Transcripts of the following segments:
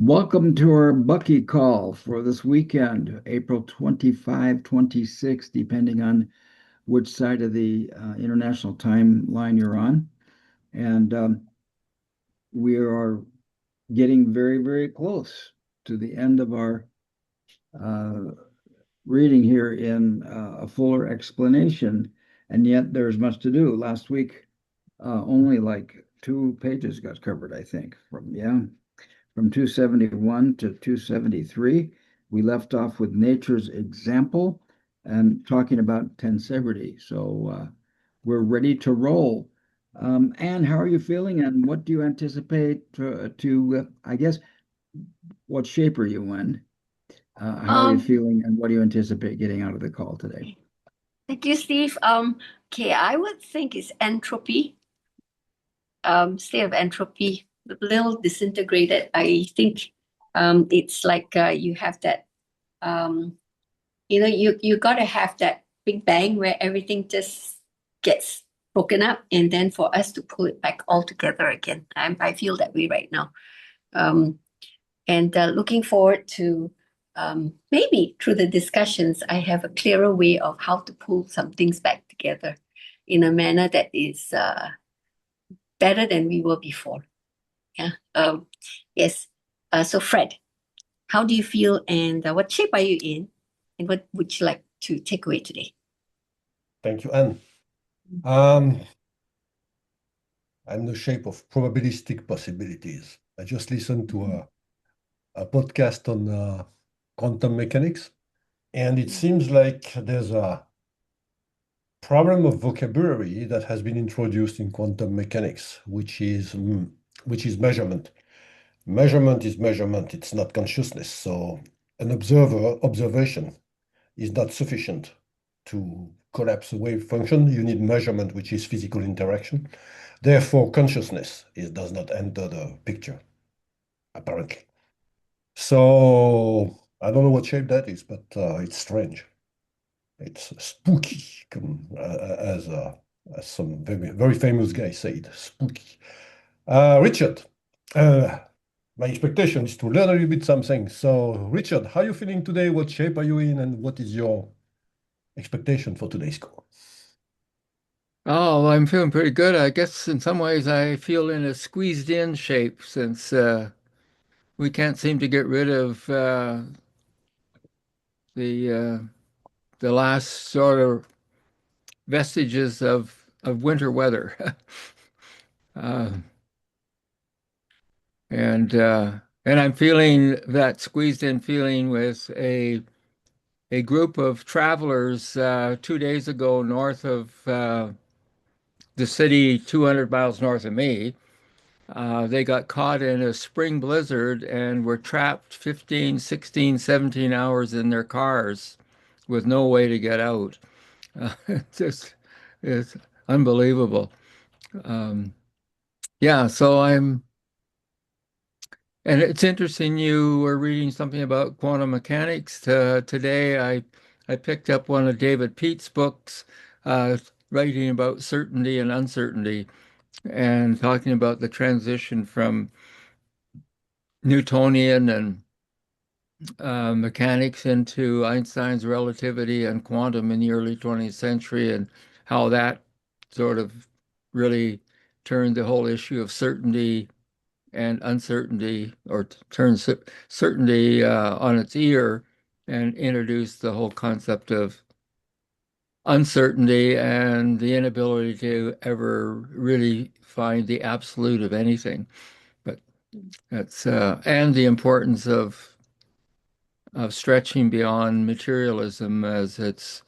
Welcome to our Bucky call for this weekend, April 25, 26, depending on which side of the international timeline you're on. And we are getting very, very close to the end of our uh, reading here in a fuller explanation. And yet there's much to do. Last week, only like 2 pages got covered, I think, from 271 to 273. We left off with nature's example and talking about tensegrity. So we're ready to roll. Anne, how are you feeling, and what do you anticipate I guess, what shape are you in? How are you Um, feeling, and what do you anticipate getting out of the call today? Thank you, Steve. Okay, I would think it's entropy, state of entropy, a little disintegrated. I think it's like you have that, um, you gotta have that big bang where everything just gets broken up, and then for us to pull it back all together again. I feel that way right now. Um, and looking forward to maybe through the discussions, I have a clearer way of how to pull some things back together in a manner that is better than we were before. Yeah. Yes. So, Fred, how do you feel, and what shape are you in, and what would you like to take away today? Thank you, Anne. Um, I'm the shape of probabilistic possibilities. I just listened to a podcast on quantum mechanics, and it seems like there's a problem of vocabulary that has been introduced in quantum mechanics, which is measurement. Measurement is measurement, it's not consciousness. So an observation is not sufficient to collapse a wave function. You need measurement, which is physical interaction. Therefore, consciousness does not enter the picture, apparently. So I don't know what shape that is, but it's strange. It's spooky, as some very, very famous guy said, spooky. Richard, uh, my expectation is to learn a little bit something. So, Richard, how are you feeling today? What shape are you in, and what is your expectation for today's call? Oh, I'm feeling pretty good. I guess in some ways I feel in a squeezed in shape since we can't seem to get rid of the uh, the last sort of vestiges of winter weather. uh, and I'm feeling that squeezed in feeling with a group of travelers 2 days ago north of the city 200 miles north of me. They got caught in a spring blizzard and were trapped 15, 16, 17 hours in their cars with no way to get out. It's just, it's unbelievable. Um, yeah, and it's interesting you were reading something about quantum mechanics. Today, I picked up one of David Pete's books, uh, writing about certainty and uncertainty and talking about the transition from Newtonian and mechanics into Einstein's relativity and quantum in the early 20th century, and how that sort of really turned the whole issue of certainty and uncertainty, or turned certainty on its ear and introduced the whole concept of uncertainty and the inability to ever really find the absolute of anything. But that's and the importance of stretching beyond materialism as it's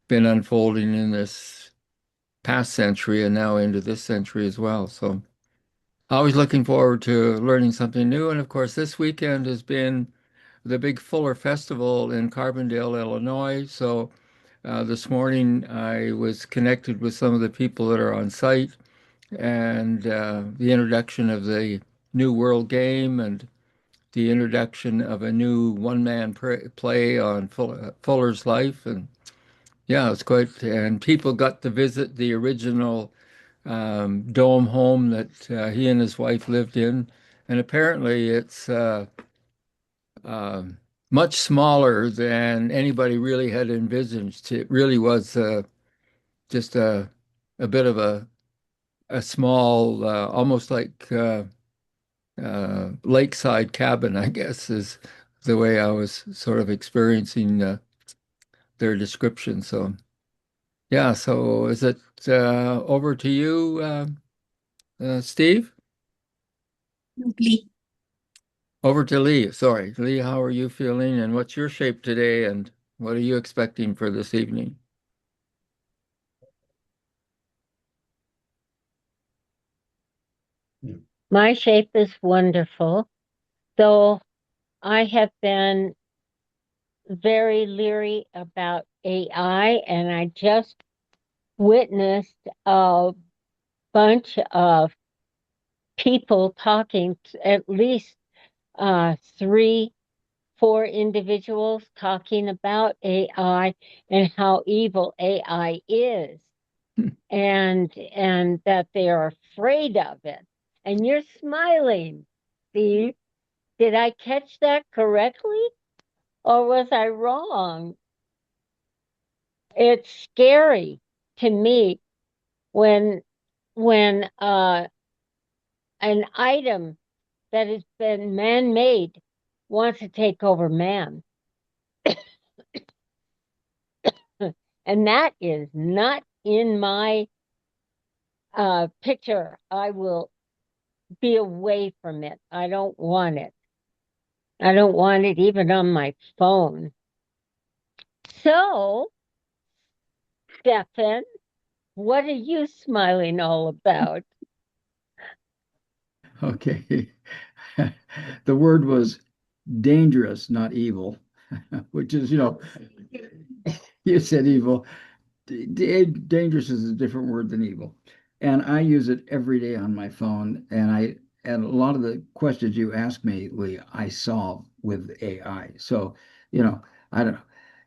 been unfolding in this past century and now into this century as well. So always looking forward to learning something new. And of course, this weekend has been the big Fuller Festival in Carbondale, Illinois. So this morning I was connected with some of the people that are on site, and the introduction of the new world game and the introduction of a new one-man play on Fuller's life. And yeah, it's quite, and people got to visit the original dome home that he and his wife lived in. And apparently it's much smaller than anybody really had envisaged. It really was just a bit of a small, almost like lakeside cabin, I guess, is the way I was sort of experiencing their description. So, yeah. So, is it over to you, Steve? Lee. Over to Lee. Sorry, Lee. How are you feeling, and what's your shape today, and what are you expecting for this evening? My shape is wonderful, though I have been very leery about AI, and I just witnessed a bunch of people talking, at least 3, 4 individuals talking about AI and how evil AI is, and that they are afraid of it. And you're smiling, Steve. Did I catch that correctly? Or was I wrong? It's scary to me when an item that has been man-made wants to take over man. And that is not in my picture. I will be away from it. I don't want it. I don't want it even on my phone. So, Stefan, what are you smiling all about? Okay. The word was dangerous, not evil, which is, you said evil. Dangerous is a different word than evil. And I use it every day on my phone. And a lot of the questions you ask me, Lee, I solve with AI. So, I don't know.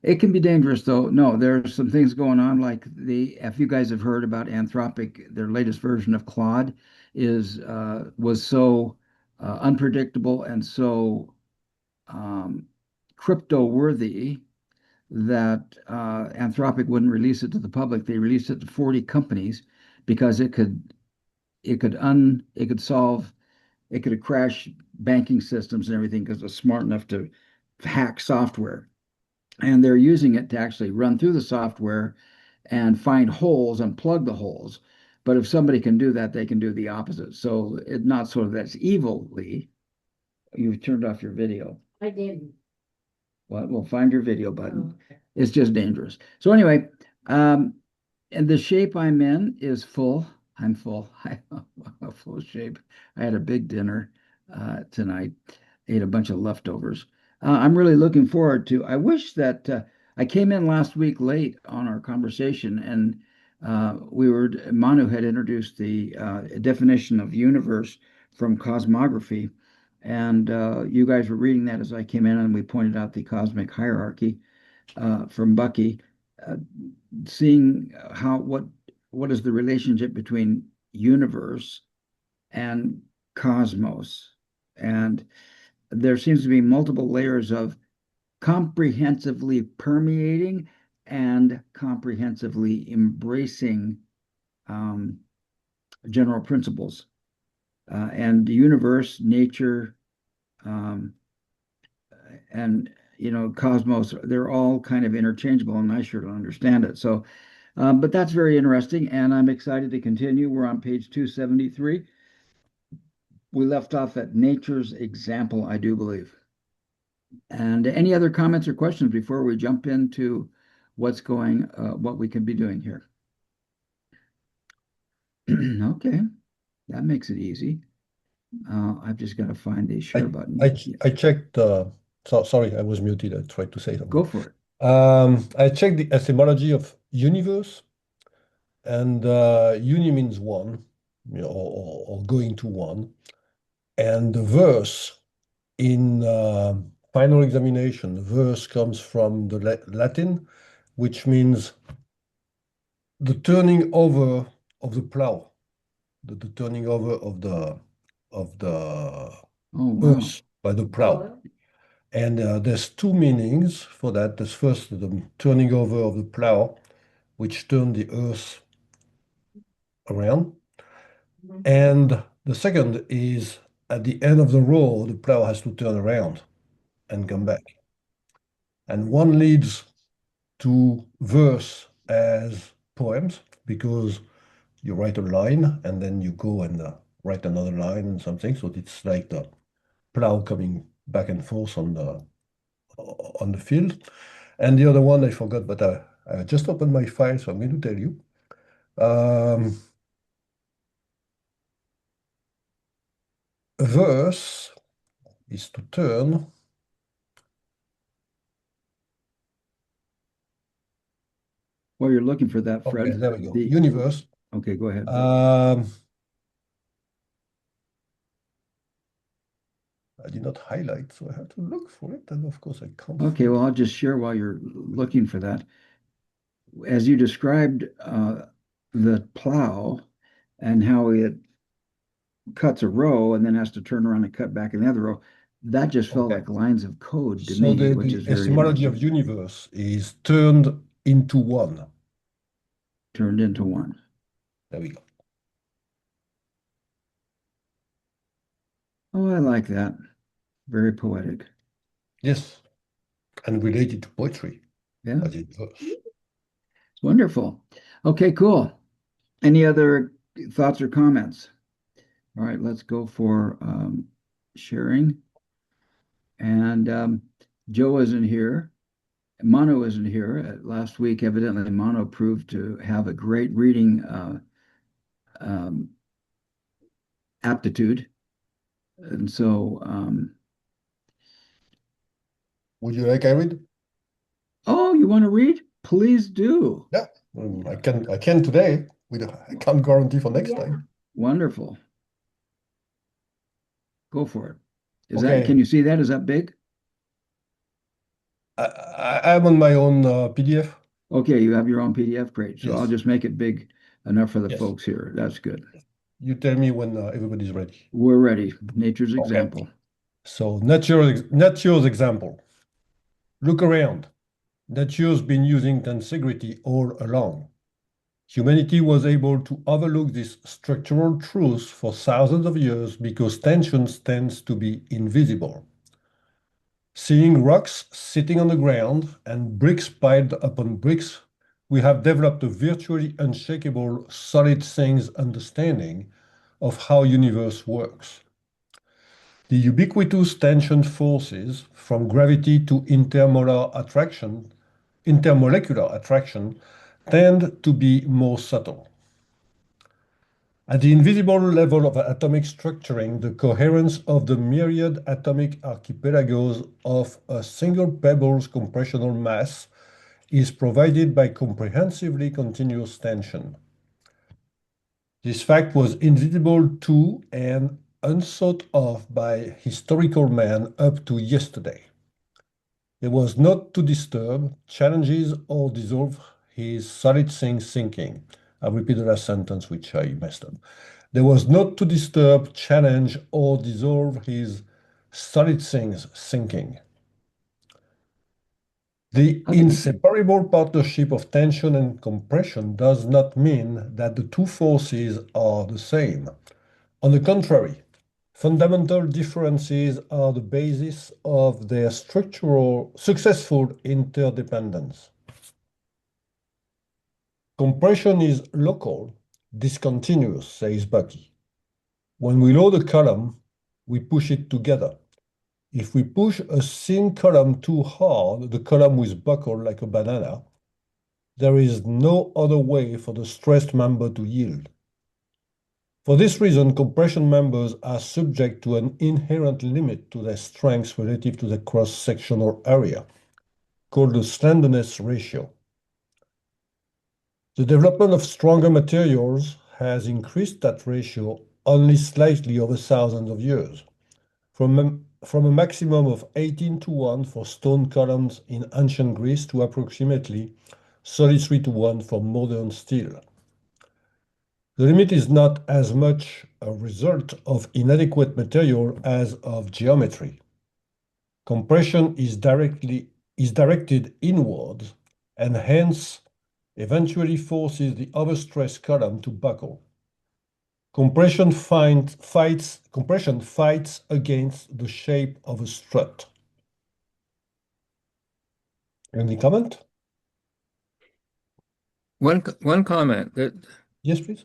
It can be dangerous though. No, there's some things going on like if you guys have heard about Anthropic, their latest version of Claude was so unpredictable and so crypto worthy that Anthropic wouldn't release it to the public. They released it to 40 companies because it could crash banking systems and everything because it was smart enough to hack software. And they're using it to actually run through the software and find holes and plug the holes. But if somebody can do that, they can do the opposite. So it's not sort of that's evilly. You've turned off your video. I didn't. Well, we'll find your video button. Oh, okay. It's just dangerous. So anyway, and the shape I'm in is full. I'm full. I'm a full shape. I had a big dinner tonight. Ate a bunch of leftovers. I'm really looking forward to. I wish that I came in last week late on our conversation, and Manu had introduced the definition of universe from cosmography, and you guys were reading that as I came in, and we pointed out the cosmic hierarchy from Bucky, uh, seeing what is the relationship between universe and cosmos, and there seems to be multiple layers of comprehensively permeating and comprehensively embracing um, general principles and the universe, nature, um, and cosmos, they're all kind of interchangeable, and I sure don't understand it. So, but that's very interesting, and I'm excited to continue. We're on page 273. We left off at nature's example, I do believe. And any other comments or questions before we jump into what we could be doing here? Okay, that makes it easy. I've just got to find the share button. I checked. Sorry, I was muted. I tried to say something. Go for it. I checked the etymology of universe, and uni means one, or going to one, and the verse in final examination, the verse comes from the Latin, which means the turning over of the plow, the turning over of the Oh, wow. earth by the plow. And there's two meanings for that. There's first the turning over of the plow, which turned the earth around. And the second is at the end of the row, the plow has to turn around and come back. And one leads to verse as poems because you write a line and then you go and write another line and something. So it's like the plow coming back and forth on the field. And the other one I forgot, but I just opened my file, so I'm going to tell you. A verse is to turn. While you're looking for that, Okay, Fred. there we go. Universe. Okay, go ahead. I did not highlight, so I have to look for it. And of course, I can't. Okay, well, I'll just share while you're looking for that. As you described the plow and how it cuts a row and then has to turn around and cut back in the other row, that just felt like lines of code to So me, which is the very etymology of interesting. universe is turned into one. Turned into one. There we go. Oh, I like that. Very poetic. Yes, and related to poetry. Yeah, As it was. it's wonderful. Okay, cool. Any other thoughts or comments? All right, let's go for sharing. And Joe isn't here. Manu isn't here. Last week, evidently, Manu proved to have a great reading um, aptitude. And so, Would you like I read? oh, you want to read? Please do. Yeah, I can today. I can't guarantee for next time. Wonderful. Go for it. Is Okay. that, can you see that? Is that big? I'm on my own PDF. Okay, you have your own PDF, great. So I'll Yes. just make it big enough for the Yes. folks here. That's good. You tell me when everybody's ready. We're ready. Nature's Okay. example. So nature's example. Look around. Nature's been using tensegrity all along. Humanity was able to overlook this structural truth for thousands of years because tension tends to be invisible. Seeing rocks sitting on the ground and bricks piled upon bricks, we have developed a virtually unshakable solid things understanding of how universe works. The ubiquitous tension forces from gravity to intermolecular attraction tend to be more subtle. At the invisible level of atomic structuring, the coherence of the myriad atomic archipelagos of a single pebble's compressional mass is provided by comprehensively continuous tension. This fact was invisible to and unthought of by historical man up to yesterday. It was not to disturb, challenges, or dissolve his solid things thinking. I'll repeat the last sentence, which I messed up. There was not to disturb, challenge, or dissolve his solid things thinking. The inseparable partnership of tension and compression does not mean that the two forces are the same. On the contrary, fundamental differences are the basis of their structural successful interdependence. Compression is local, discontinuous, says Bucky. When we load a column, we push it together. If we push a thin column too hard, the column will buckle like a banana. There is no other way for the stressed member to yield. For this reason, compression members are subject to an inherent limit to their strength relative to the cross-sectional area, called the slenderness ratio. The development of stronger materials has increased that ratio only slightly over thousands of years, from a maximum of 18:1 for stone columns in ancient Greece to approximately 33:1 for modern steel. The limit is not as much a result of inadequate material as of geometry. Compression is directed inwards and hence eventually forces the overstressed column to buckle. Compression fights against the shape of a strut. Any comment? One comment that Yes, please.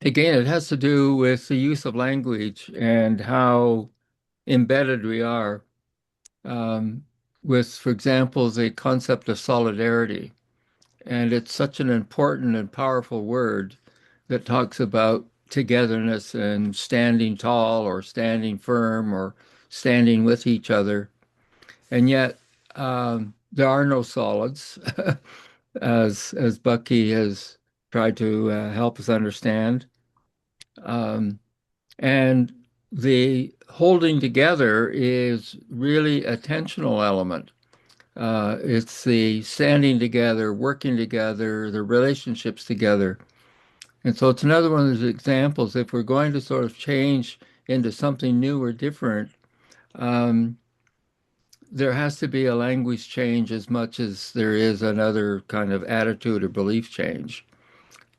again, it has to do with the use of language and how embedded we are with, for example, the concept of solidarity. And it's such an important and powerful word that talks about togetherness and standing tall or standing firm or standing with each other. And yet, there are no solids, as Bucky has tried to help us understand. And the holding together is really a tensional element. It's the standing together, working together, the relationships together. And so it's another one of those examples. If we're going to sort of change into something new or different, there has to be a language change as much as there is another kind of attitude or belief change.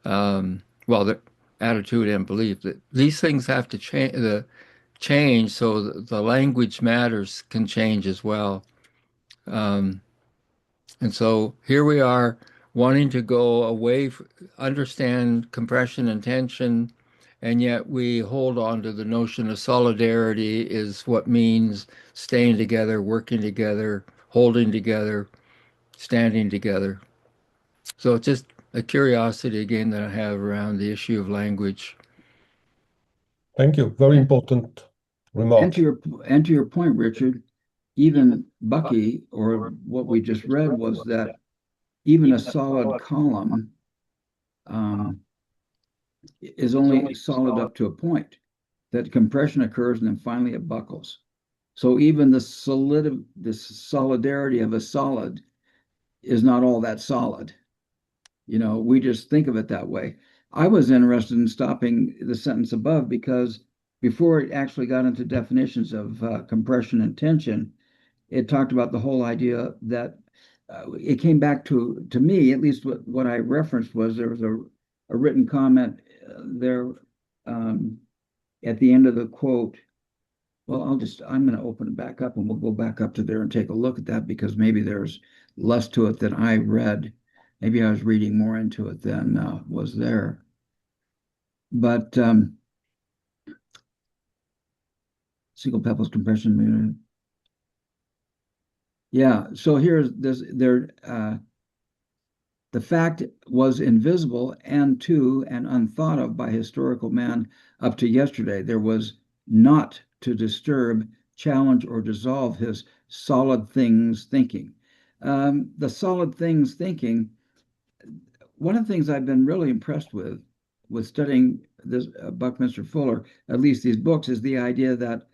The attitude and belief, that these things have to change so the language matters can change as well. And so here we are wanting to go away, understand compression and tension, and yet we hold on to the notion of solidarity is what means staying together, working together, holding together, standing together. So it's just a curiosity again that I have around the issue of language. Thank you. Very important remark. And to your point, Richard, even Bucky, or what we just read, was that even a solid column is only solid up to a point, that compression occurs and then finally it buckles. So even the solidarity of a solid is not all that solid. We just think of it that way. I was interested in stopping the sentence above because before it actually got into definitions of compression and tension, it talked about the whole idea that it came back to me, at least what I referenced was there was a written comment there at the end of the quote. Well, I'm going to open it back up and we'll go back up to there and take a look at that because maybe there's less to it than I read. Maybe I was reading more into it than was there. But single pebbles compression. Yeah, so here's this there. The fact was invisible and unthought of by historical man up to yesterday. There was not to disturb, challenge, or dissolve his solid things thinking. The solid things thinking, one of the things I've been really impressed with studying this Buckminster Fuller, at least these books, is the idea that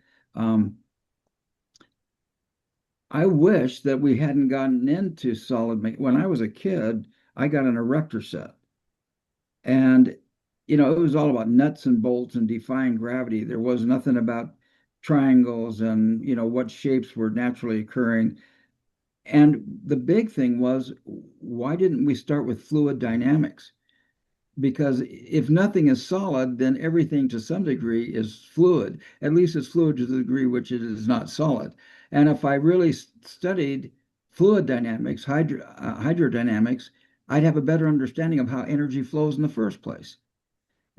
I wish that we hadn't gotten into solid. When I was a kid, I got an erector set. And, it was all about nuts and bolts and defying gravity. There was nothing about triangles and, what shapes were naturally occurring. And the big thing was, why didn't we start with fluid dynamics? Because if nothing is solid, then everything to some degree is fluid. At least it's fluid to the degree which it is not solid. And if I really studied fluid dynamics, hydrodynamics, I'd have a better understanding of how energy flows in the first place.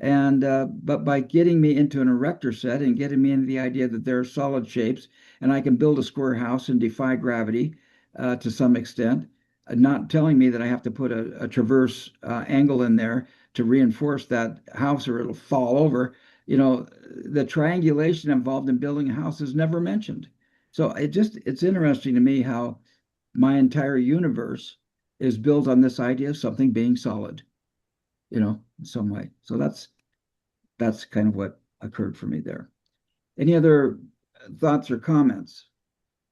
And but by getting me into an erector set and getting me into the idea that there are solid shapes and I can build a square house and defy gravity to some extent, not telling me that I have to put a transverse angle in there to reinforce that house or it'll fall over. The triangulation involved in building a house is never mentioned. So it's interesting to me how my entire universe is built on this idea of something being solid, in some way. So that's kind of what occurred for me there. Any other thoughts or comments?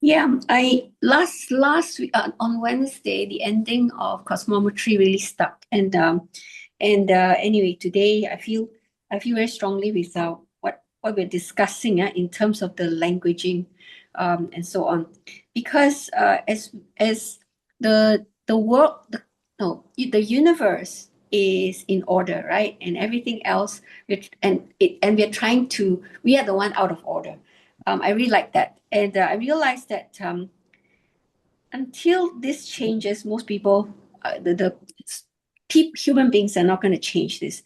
Yeah, I last week on Wednesday, the ending of cosmometry really stuck, and anyway, today I feel very strongly with what we're discussing in terms of the languaging and so on, because as the world the universe is in order, right, and everything else, we are the one out of order. I really like that, and I realized that until this changes, most people, human beings are not going to change this.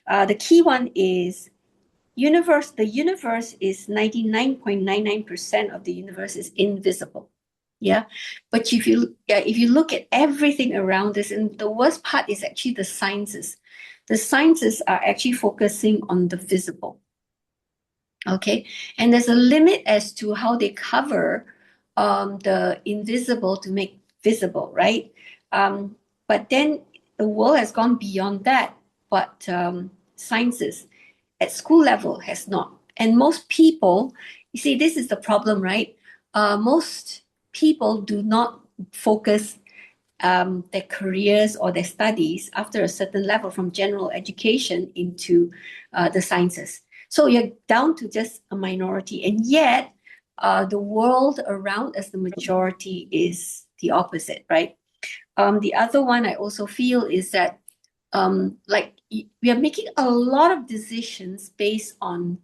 The key one is universe. The universe is 99.99% of the universe is invisible. Yeah. But if you look at everything around us, and the worst part is actually the sciences. The sciences are actually focusing on the visible. Okay. And there's a limit as to how they cover the invisible to make visible, right? But then the world has gone beyond that. But sciences at school level has not. And most people, you see, this is the problem, right? Most people do not focus their careers or their studies after a certain level from general education into the sciences. So you're down to just a minority. And yet the world around us, the majority is the opposite, right? The other one I also feel is that we are making a lot of decisions based on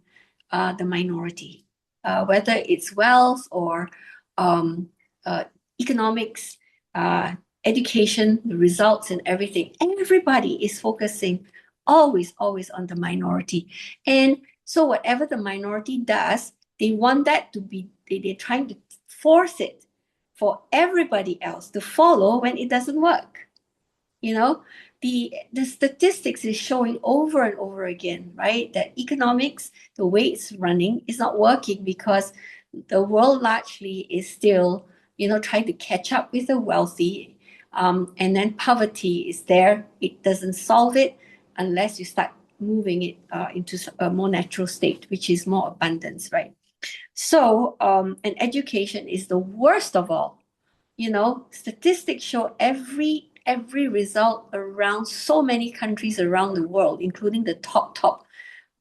the minority, whether it's wealth or economics, education, the results and everything. Everybody is focusing always on the minority. And so whatever the minority does, they want that to be, they're trying to force it for everybody else to follow when it doesn't work. The statistics is showing over and over again, right, that economics, the way it's running, is not working because the world largely is still, trying to catch up with the wealthy, and then poverty is there. It doesn't solve it unless you start moving it into a more natural state, which is more abundance, right? So, and education is the worst of all. Statistics show every result around so many countries around the world, including the top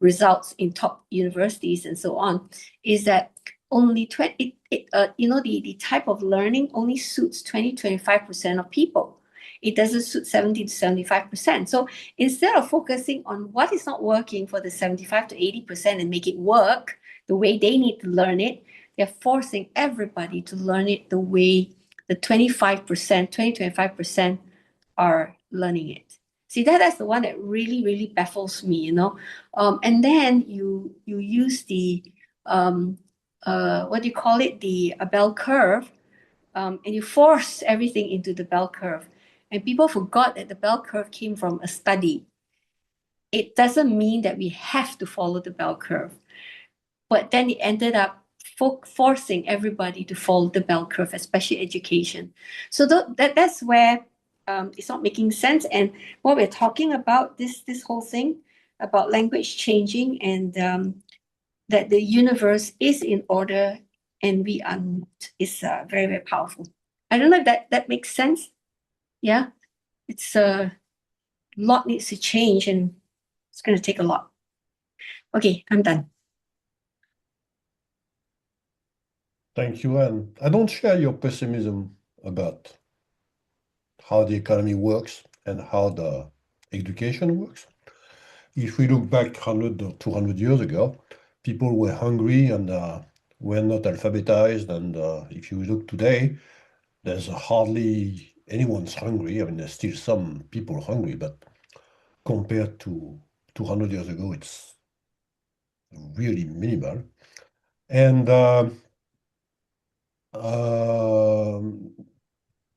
results in top universities and so on, is that only the type of learning only suits 20-25% of people. It doesn't suit 70-75%. So instead of focusing on what is not working for the 75-80% and make it work the way they need to learn it, they're forcing everybody to learn it the way the 20-25% are learning it. See, that's the one that really, really baffles me, and then you use the what do you call it, the bell curve, and you force everything into the bell curve, and people forgot that the bell curve came from a study. It doesn't mean that we have to follow the bell curve, but then it ended up forcing everybody to follow the bell curve, especially education. So that's where it's not making sense. And what we're talking about, this whole thing about language changing, and that the universe is in order and we are not, is very, very powerful. I don't know if that makes sense. Yeah, it's a lot needs to change, and it's going to take a lot. Okay, I'm done. Thank you, Anne. I don't share your pessimism about how the economy works and how the education works. If we look back 100 or 200 years ago, people were hungry and were not alphabetized. And if you look today, there's hardly anyone's hungry. I mean, there's still some people hungry, but compared to 200 years ago, it's really minimal. And the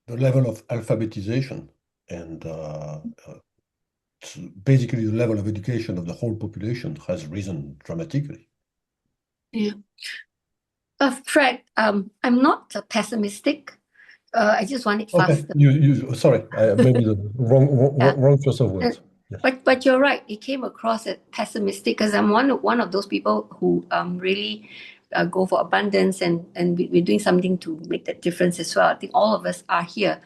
level of alphabetization and basically the level of education of the whole population has risen dramatically. Yeah. Fred, I'm not pessimistic. I just want it Okay, faster. sorry, maybe the wrong choice of words. Yes. But you're right. It came across as pessimistic because I'm one of those people who really go for abundance, and we're doing something to make that difference as well. I think all of us are here.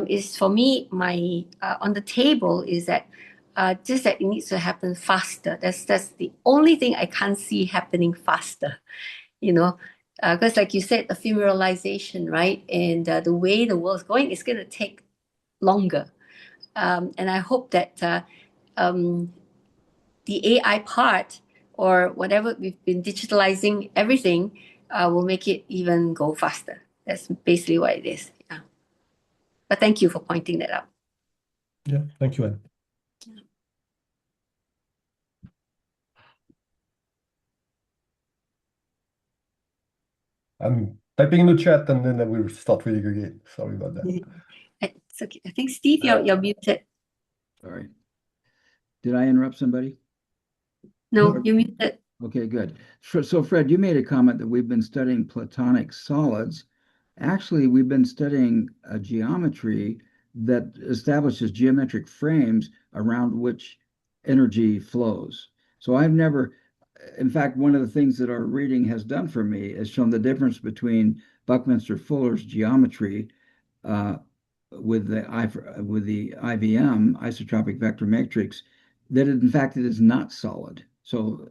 Is for me, my on the table is that just that it needs to happen faster. That's the only thing I can't see happening faster, because like you said, the ephemeralization, right? And the way the world's going, it's going to take longer. And I hope that the AI part or whatever we've been digitalizing everything will make it even go faster. That's basically what it is. Yeah. But thank you for pointing that out. Yeah, thank you, Anne. I'm typing in the chat and then I will start reading again. Sorry about that. It's okay. I think Steve, you're muted. Sorry. Did I interrupt somebody? No, you're muted. Okay, good. So, Fred, you made a comment that we've been studying platonic solids. Actually, we've been studying a geometry that establishes geometric frames around which energy flows. So I've never, in fact, one of the things that our reading has done for me is shown the difference between Buckminster Fuller's geometry uh, with the IVM, isotropic vector matrix, that in fact it is not solid. So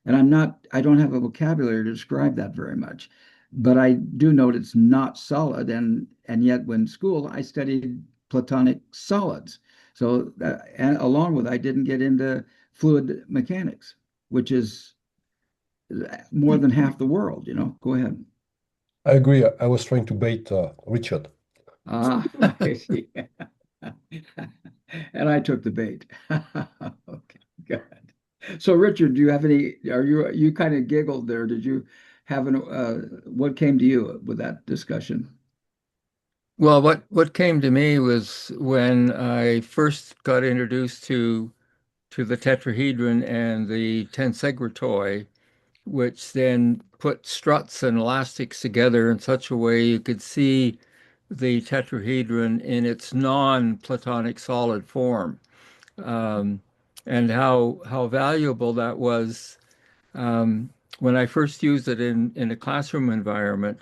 and I don't have a vocabulary to describe that very much, but I do note it's not solid, and yet when school I studied Platonic solids. So and along with I didn't get into fluid mechanics, which is more than half the world. Go ahead. I agree. I was trying to bait Richard. I see. And I took the bait. Okay, good. So, Richard, do you have any? You kind of giggled there? Did you have what came to you with that discussion? Well, what came to me was when I first got introduced to the tetrahedron and the tensegrity, which then put struts and elastics together in such a way you could see the tetrahedron in its non-Platonic solid form, and how valuable that was when I first used it in a classroom environment.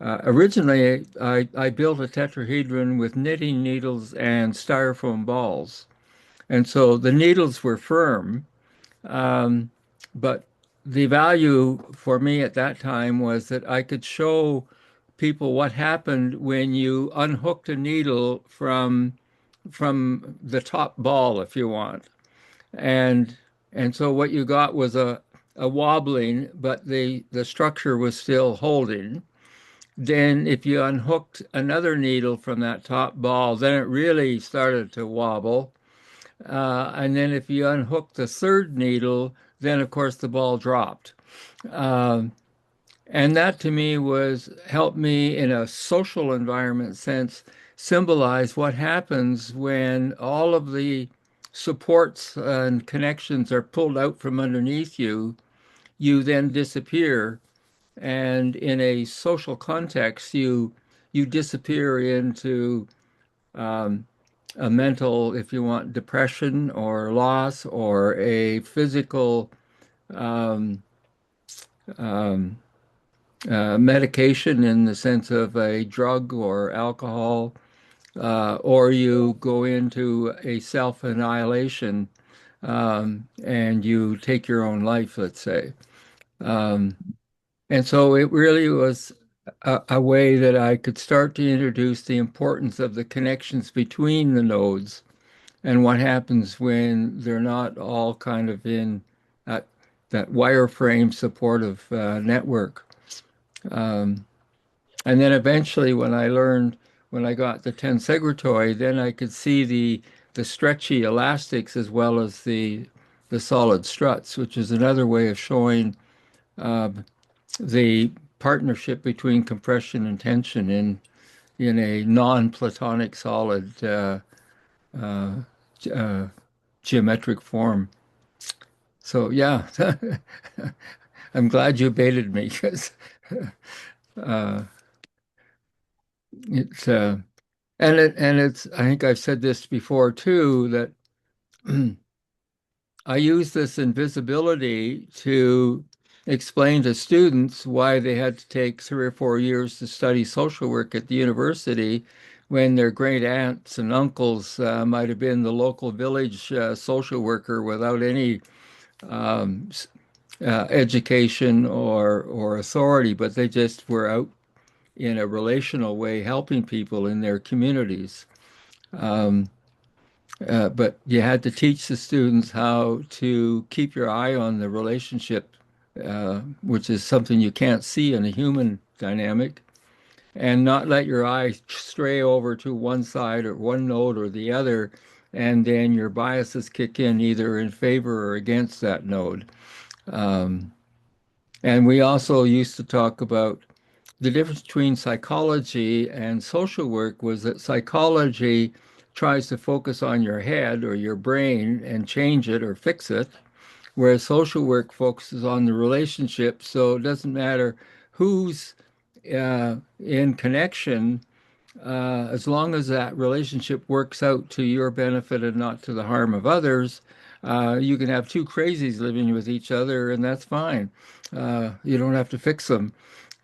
Originally, I built a tetrahedron with knitting needles and styrofoam balls, and so the needles were firm, but the value for me at that time was that I could show people what happened when you unhooked a needle from the top ball, if you want. And so what you got was a wobbling, but the structure was still holding. Then if you unhooked another needle from that top ball, then it really started to wobble. And then if you unhook the third needle, then of course the ball dropped. Um, and that to me was helped me in a social environment sense symbolize what happens when all of the supports and connections are pulled out from underneath you, you then disappear. And in a social context, you disappear into a mental, if you want, depression or loss, or a physical um, um, medication in the sense of a drug or alcohol, or you go into a self-annihilation and you take your own life, let's say. And so it really was a way that I could start to introduce the importance of the connections between the nodes and what happens when they're not all kind of in that wireframe supportive network. And then eventually when I got the tensegrity, then I could see the stretchy elastics as well as the solid struts, which is another way of showing the partnership between compression and tension in a non-Platonic solid geometric form. So yeah, I'm glad you baited me because it's and it's I think I've said this before too, that I use this invisibility to explain to students why they had to take 3 or 4 years to study social work at the university, when their great aunts and uncles might have been the local village social worker without any um, education or authority, but they just were out in a relational way helping people in their communities. Um, but you had to teach the students how to keep your eye on the relationship, which is something you can't see in a human dynamic, and not let your eye stray over to one side or one node or the other, and then your biases kick in either in favor or against that node. Um, and we also used to talk about the difference between psychology and social work was that psychology tries to focus on your head or your brain and change it or fix it, whereas social work focuses on the relationship. So it doesn't matter who's in connection, as long as that relationship works out to your benefit and not to the harm of others. You can have two crazies living with each other, and that's fine. You don't have to fix them.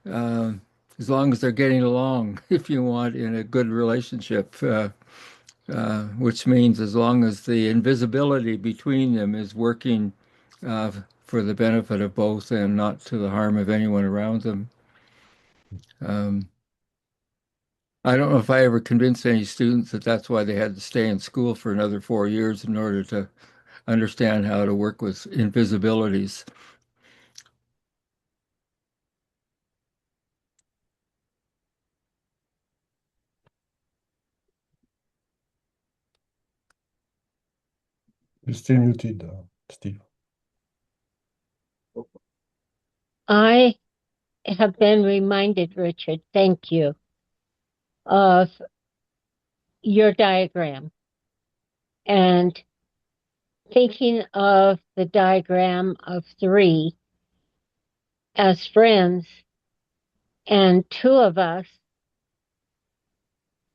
Uh, as long as they're getting along, if you want, in a good relationship, which means as long as the invisibility between them is working for the benefit of both and not to the harm of anyone around them. Um, I don't know if I ever convinced any students that that's why they had to stay in school for another 4 years in order to understand how to work with invisibilities. You're still muted, Steve. I have been reminded, Richard, thank you, of your diagram and thinking of the diagram of three as friends, and two of us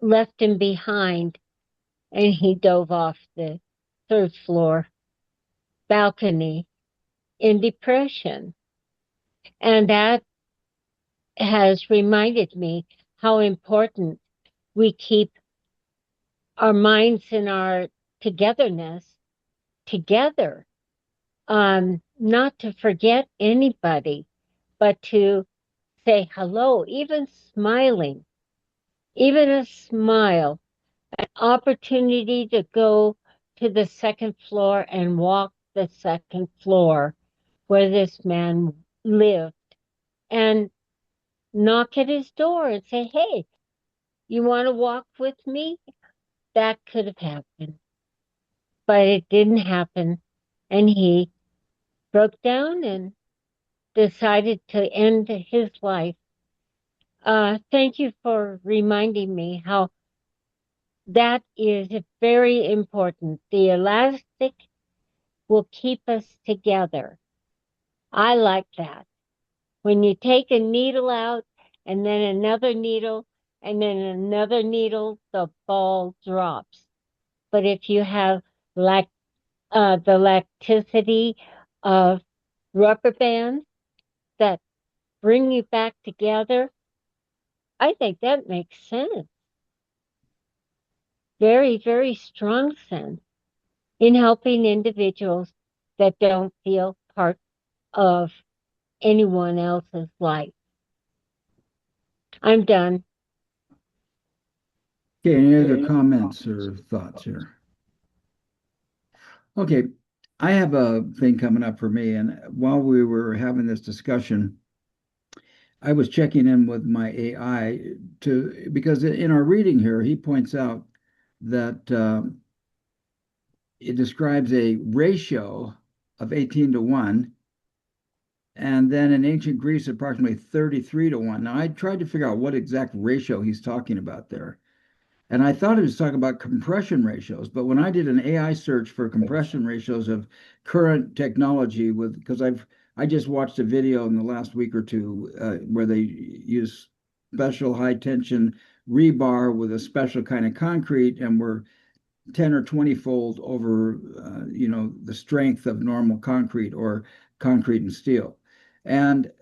left him behind and he dove off the third floor balcony in depression. And that has reminded me how important we keep our minds and our togetherness together. Not to forget anybody, but to say hello, even smiling, even a smile, an opportunity to go to the second floor and walk the second floor where this man lived and knock at his door and say, hey, you want to walk with me? That could have happened, but it didn't happen. And he broke down and decided to end his life. Thank you for reminding me how that is very important. The elastic will keep us together. I like that. When you take a needle out and then another needle and then another needle, the ball drops. But if you have the elasticity of rubber bands that bring you back together, I think that makes sense. Very, very strong sense in helping individuals that don't feel part of anyone else's life. I'm done. Okay, any other comments or thoughts here? Okay, I have a thing coming up for me, and while we were having this discussion, I was checking in with my AI because in our reading here, he points out that it describes a ratio of 18 to 1, and then in ancient Greece, approximately 33 to 1. Now, I tried to figure out what exact ratio he's talking about there. And I thought he was talking about compression ratios, but when I did an AI search for compression ratios of current technology, because I just watched a video in the last week or two where they use special high tension rebar with a special kind of concrete, and we're 10 or 20 fold over the strength of normal concrete or concrete and steel. And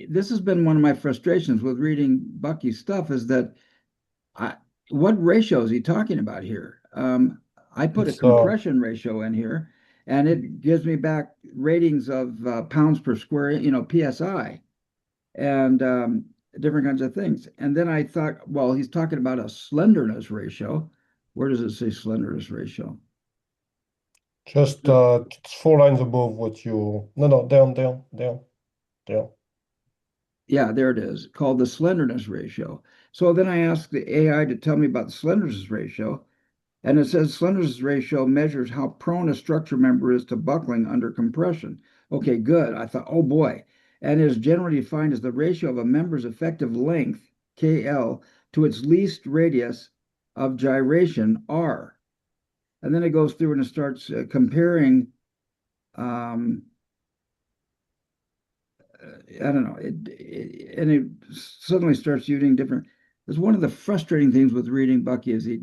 this has been one of my frustrations with reading Bucky's stuff is that what ratio is he talking about here? I put a It's compression ratio in here, and it gives me back ratings of pounds per square, PSI, and different kinds of things. And then I thought, well, he's talking about a slenderness ratio. Where does it say slenderness ratio? just it's 4 lines above what you. No, no, down, down, down, down. Yeah, there it is, called the slenderness ratio. So then I asked the AI to tell me about the slenderness ratio, and it says slenderness ratio measures how prone a structure member is to buckling under compression. Okay, good. I thought, oh boy. And is generally defined as the ratio of a member's effective length, KL, to its least radius of gyration, R. And then it goes through and it starts comparing um, I don't know. And it suddenly starts using different. It's one of the frustrating things with reading Bucky is he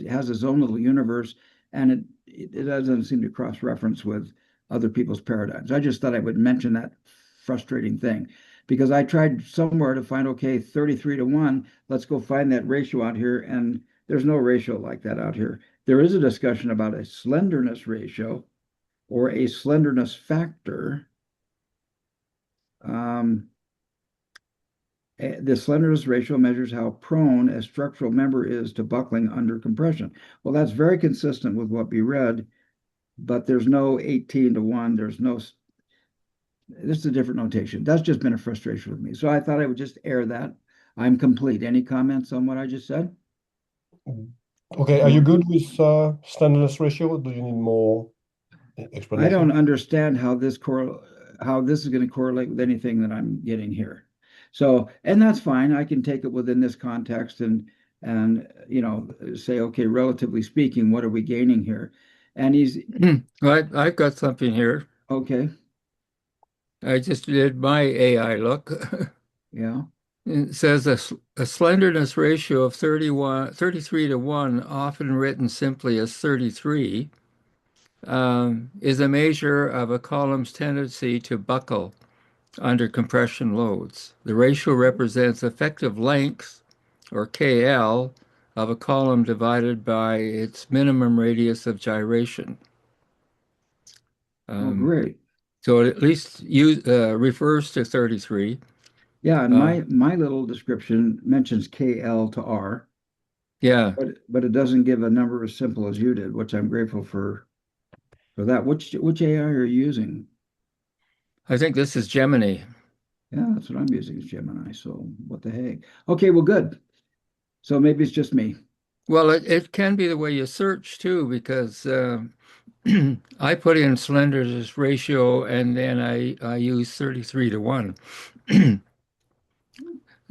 has his own little universe, and it doesn't seem to cross reference with other people's paradigms. I just thought I would mention that frustrating thing because I tried somewhere to find, okay, 33 to 1. Let's go find that ratio out here, and there's no ratio like that out here. There is a discussion about a slenderness ratio or a slenderness factor. Um, the slenderness ratio measures how prone a structural member is to buckling under compression. Well, that's very consistent with what we read, but there's no 18 to 1. This is a different notation. That's just been a frustration with me. So I thought I would just air that. I'm complete. Any comments on what I just said? Okay, are you good with slenderness ratio? Do you need more I don't explanation? understand how this is going to correlate with anything that I'm getting here. So, and that's fine. I can take it within this context and say, okay, relatively speaking, what are we gaining here? And he's I've got something here. okay, I just did my AI look. yeah. It says a slenderness ratio of 33 to 1, often written simply as 33, is a measure of a column's tendency to buckle under compression loads. The ratio represents effective length, or KL, of a column divided by its minimum radius of gyration. Oh, Um, great. so it at least refers to 33. Yeah, and Uh, my little description mentions KL to R, yeah, but it doesn't give a number as simple as you did, which I'm grateful for that. Which AI are you using? I think this is Gemini. Yeah, that's what I'm using is Gemini. So what the heck? Okay, well, good. So maybe it's just me. Well, it can be the way you search too, because I put in slenderness ratio and then I use 33 to 1.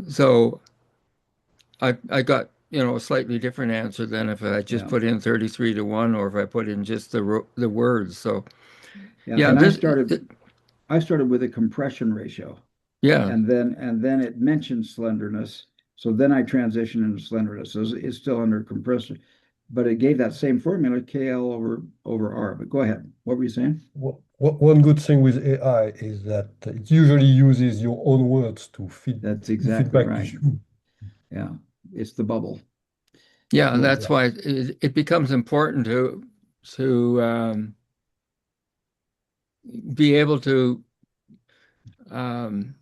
So I got, a slightly different answer than if I just Yeah, put in 33 to 1 or if I put in just the words. So yeah. yeah, And I started with a compression ratio, yeah, and then it mentioned slenderness. So then I transitioned into slenderness. So it's still under compression, but it gave that same formula, KL over R. But go ahead. What were you saying? One good thing with AI is that it usually uses your own words to That's feed exactly back to right. you. Yeah, it's the bubble. yeah. And Good. that's why it becomes important to be able to um,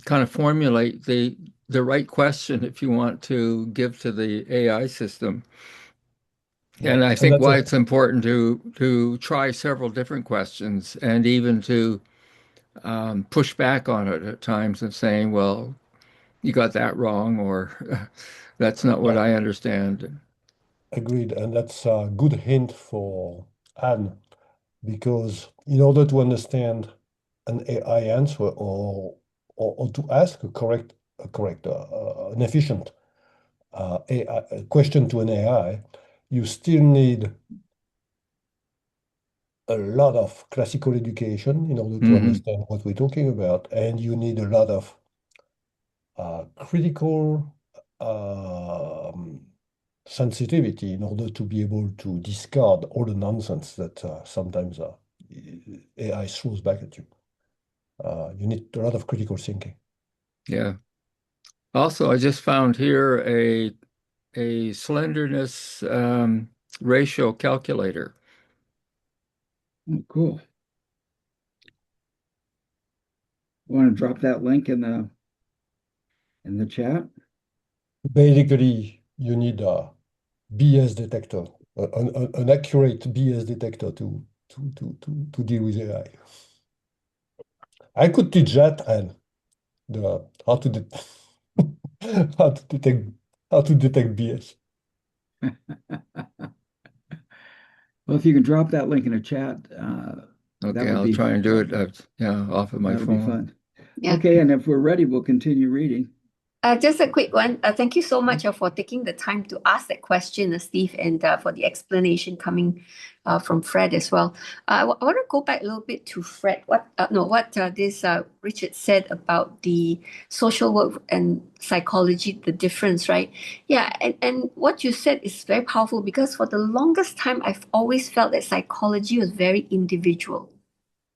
kind of formulate the right question if you want to give to the AI system. Yeah, And I and think that's why a it's important to try several different questions and even to push back on it at times and saying, well, you got that wrong, or that's not what yeah, I understand. agreed, and that's a good hint for Anne because in order to understand an AI answer or to ask an efficient AI, a question to an AI, you still need a lot of classical education in order to Hmm. understand what we're talking about, and you need a lot of critical sensitivity in order to be able to discard all the nonsense that sometimes AI throws back at you. You need a lot of critical thinking. Yeah. Also, I just found here a slenderness ratio calculator. Oh, cool. Want to drop that link in the chat? Basically, you need a BS detector, an accurate BS detector to deal with AI. I could teach that and the how to how to detect BS. Well, if you can drop that link in the chat, that Okay, would I'll be try and do it. Off of my that'll be phone. fun. Yeah. Okay, and if we're ready, we'll continue reading. Just a quick one. Thank you so much for taking the time to ask that question, Steve, and for the explanation coming from Fred as well. I want to go back a little bit to Fred. What this Richard said about the social work and psychology, the difference, right? Yeah, and what you said is very powerful because for the longest time, I've always felt that psychology was very individual.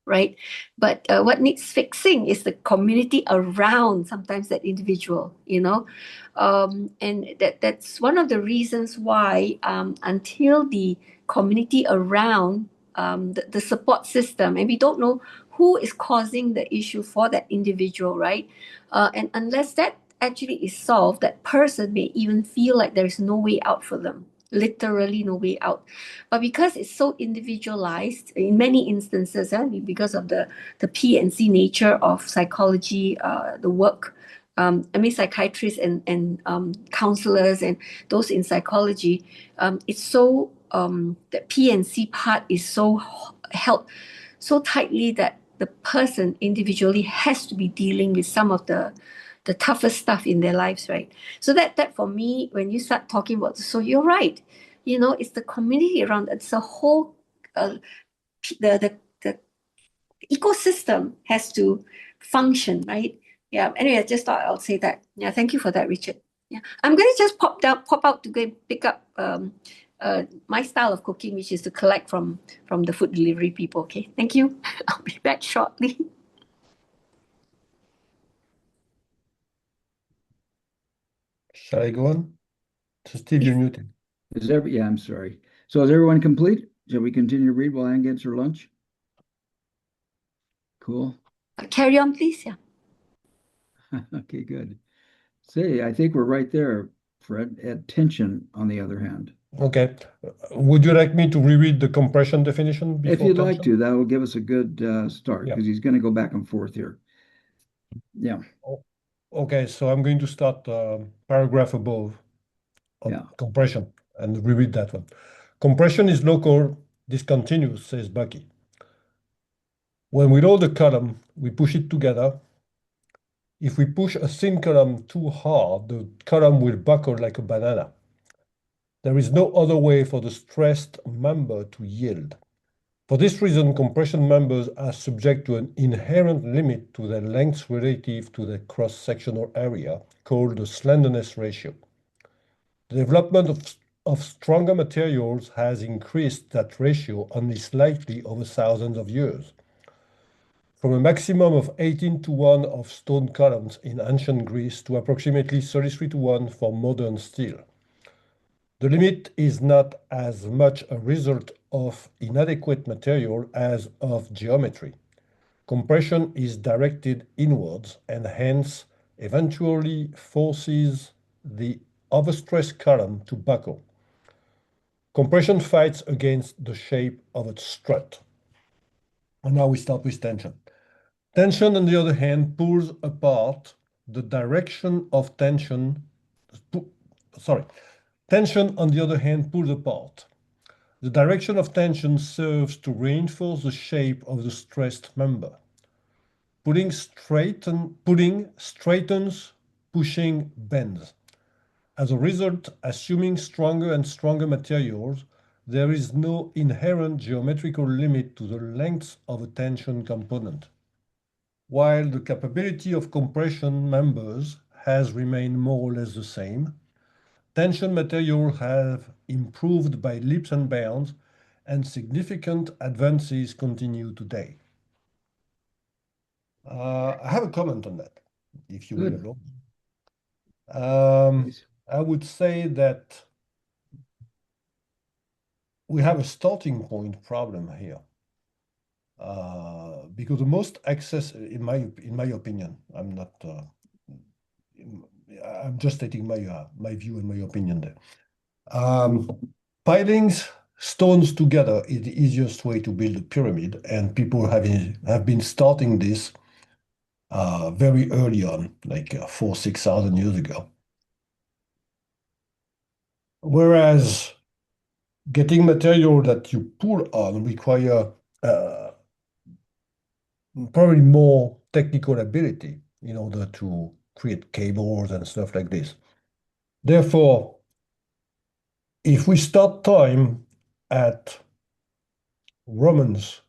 Right, but what needs fixing is the community around sometimes that individual, and that's one of the reasons why until the community around the support system, and we don't know who is causing the issue for that individual, right, and unless that actually is solved, that person may even feel like there is no way out for them, literally no way out. But because it's so individualized in many instances, because of the P&C nature of psychology, the work, psychiatrists and counselors and those in psychology, it's so the P&C part is so held so tightly that the person individually has to be dealing with some of the toughest stuff in their lives, right? So that for me, when you start talking about, so you're right, it's the community around, it's the whole the ecosystem has to function, right? Yeah. Anyway, I just thought I'll say that. Yeah. Thank you for that, Richard. Yeah. I'm going to just pop out to go pick up my style of cooking, which is to collect from the food delivery people. Okay. Thank you. I'll be back shortly. Shall I go on? So Steve, you're muted. Yeah, I'm sorry. So is everyone complete? Shall we continue to read while Anne gets her lunch? Cool. Carry on, please. Yeah. Okay, good. Say, I think we're right there, Fred, at tension, on the other hand. Okay. Would you like me to reread the compression definition before If you'd like tension? to, that will give us a good start Yeah. because he's going to go back and forth here. Yeah. Okay, so I'm going to start paragraph above on Yeah. compression and reread that one. Compression is local, discontinuous, says Bucky. When we load a column, we push it together. If we push a thin column too hard, the column will buckle like a banana. There is no other way for the stressed member to yield. For this reason, compression members are subject to an inherent limit to their length relative to their cross-sectional area, called the slenderness ratio. The development of stronger materials has increased that ratio only slightly over thousands of years. From a maximum of 18:1 of stone columns in ancient Greece to approximately 33:1 for modern steel. The limit is not as much a result of inadequate material as of geometry. Compression is directed inwards and hence eventually forces the overstressed column to buckle. Compression fights against the shape of a strut. And now we start with tension. Tension, on the other hand, pulls apart the direction of tension. Tension, on the other hand, pulls apart. The direction of tension serves to reinforce the shape of the stressed member. Pulling straightens, pushing bends. As a result, assuming stronger and stronger materials, there is no inherent geometrical limit to the length of a tension component. While the capability of compression members has remained more or less the same, tension materials have improved by leaps and bounds, and significant advances continue today. I have a comment on that, if you will Good. allow me. Please. I would say that we have a starting point problem here. Because the most access, in my opinion, I'm just stating my view and my opinion there. Piling stones together is the easiest way to build a pyramid, and people have been starting this very early on, like 4,000-6,000 years ago. Whereas getting material that you pull on require probably more technical ability in order to create cables and stuff like this. Therefore, if we start time at Romans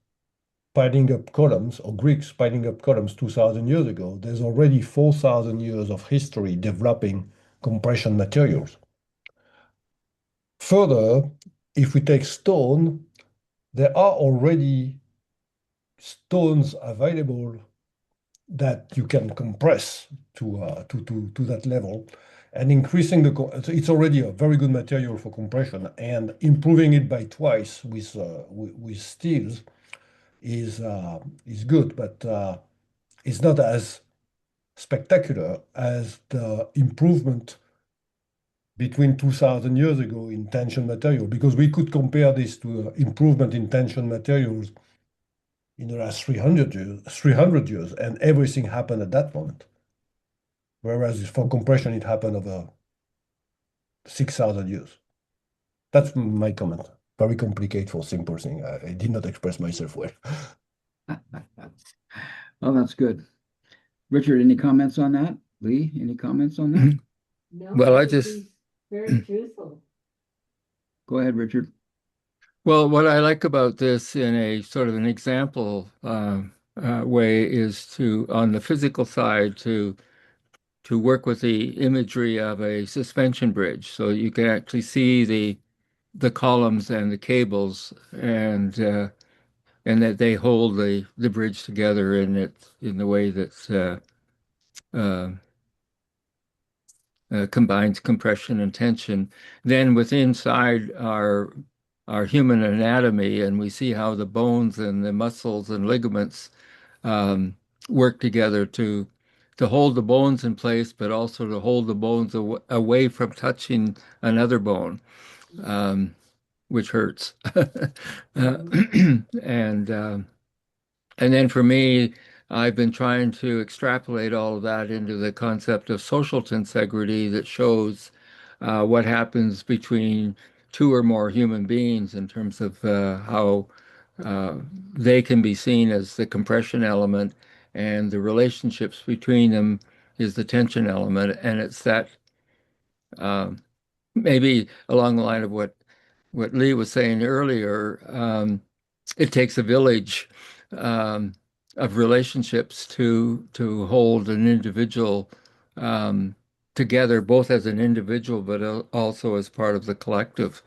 piling up columns or Greeks piling up columns 2,000 years ago, there's already 4,000 years of history developing compression materials. Further, if we take stone, there are already stones available that you can compress to that level, and increasing so it's already a very good material for compression, and improving it by twice with steels is good, but it's not as spectacular as the improvement between 2,000 years ago in tension material, because we could compare this to improvement in tension materials in the last 300 years, and everything happened at that moment. Whereas for compression, it happened over 6,000 years. That's my comment. Very complicated for simple thing. I did not express myself well. Oh, that's good. Richard, any comments on that? Lee, any comments on that? No, Well, I that would just- be very truthful. Go ahead, Richard. Well, what I like about this in a sort of an example way is to, on the physical side, to work with the imagery of a suspension bridge, so you can actually see the columns and the cables, and that they hold the bridge together in the way that uh, combines compression and tension. Then within inside our human anatomy, and we see how the bones and the muscles and ligaments work together to hold the bones in place, but also to hold the bones away from touching another bone, which hurts. And then for me, I've been trying to extrapolate all of that into the concept of social tensegrity that shows what happens between two or more human beings in terms of how they can be seen as the compression element, and the relationships between them is the tension element. And it's that maybe along the line of what Lee was saying earlier, it takes a village of relationships to hold an individual together, both as an individual but also as part of the collective.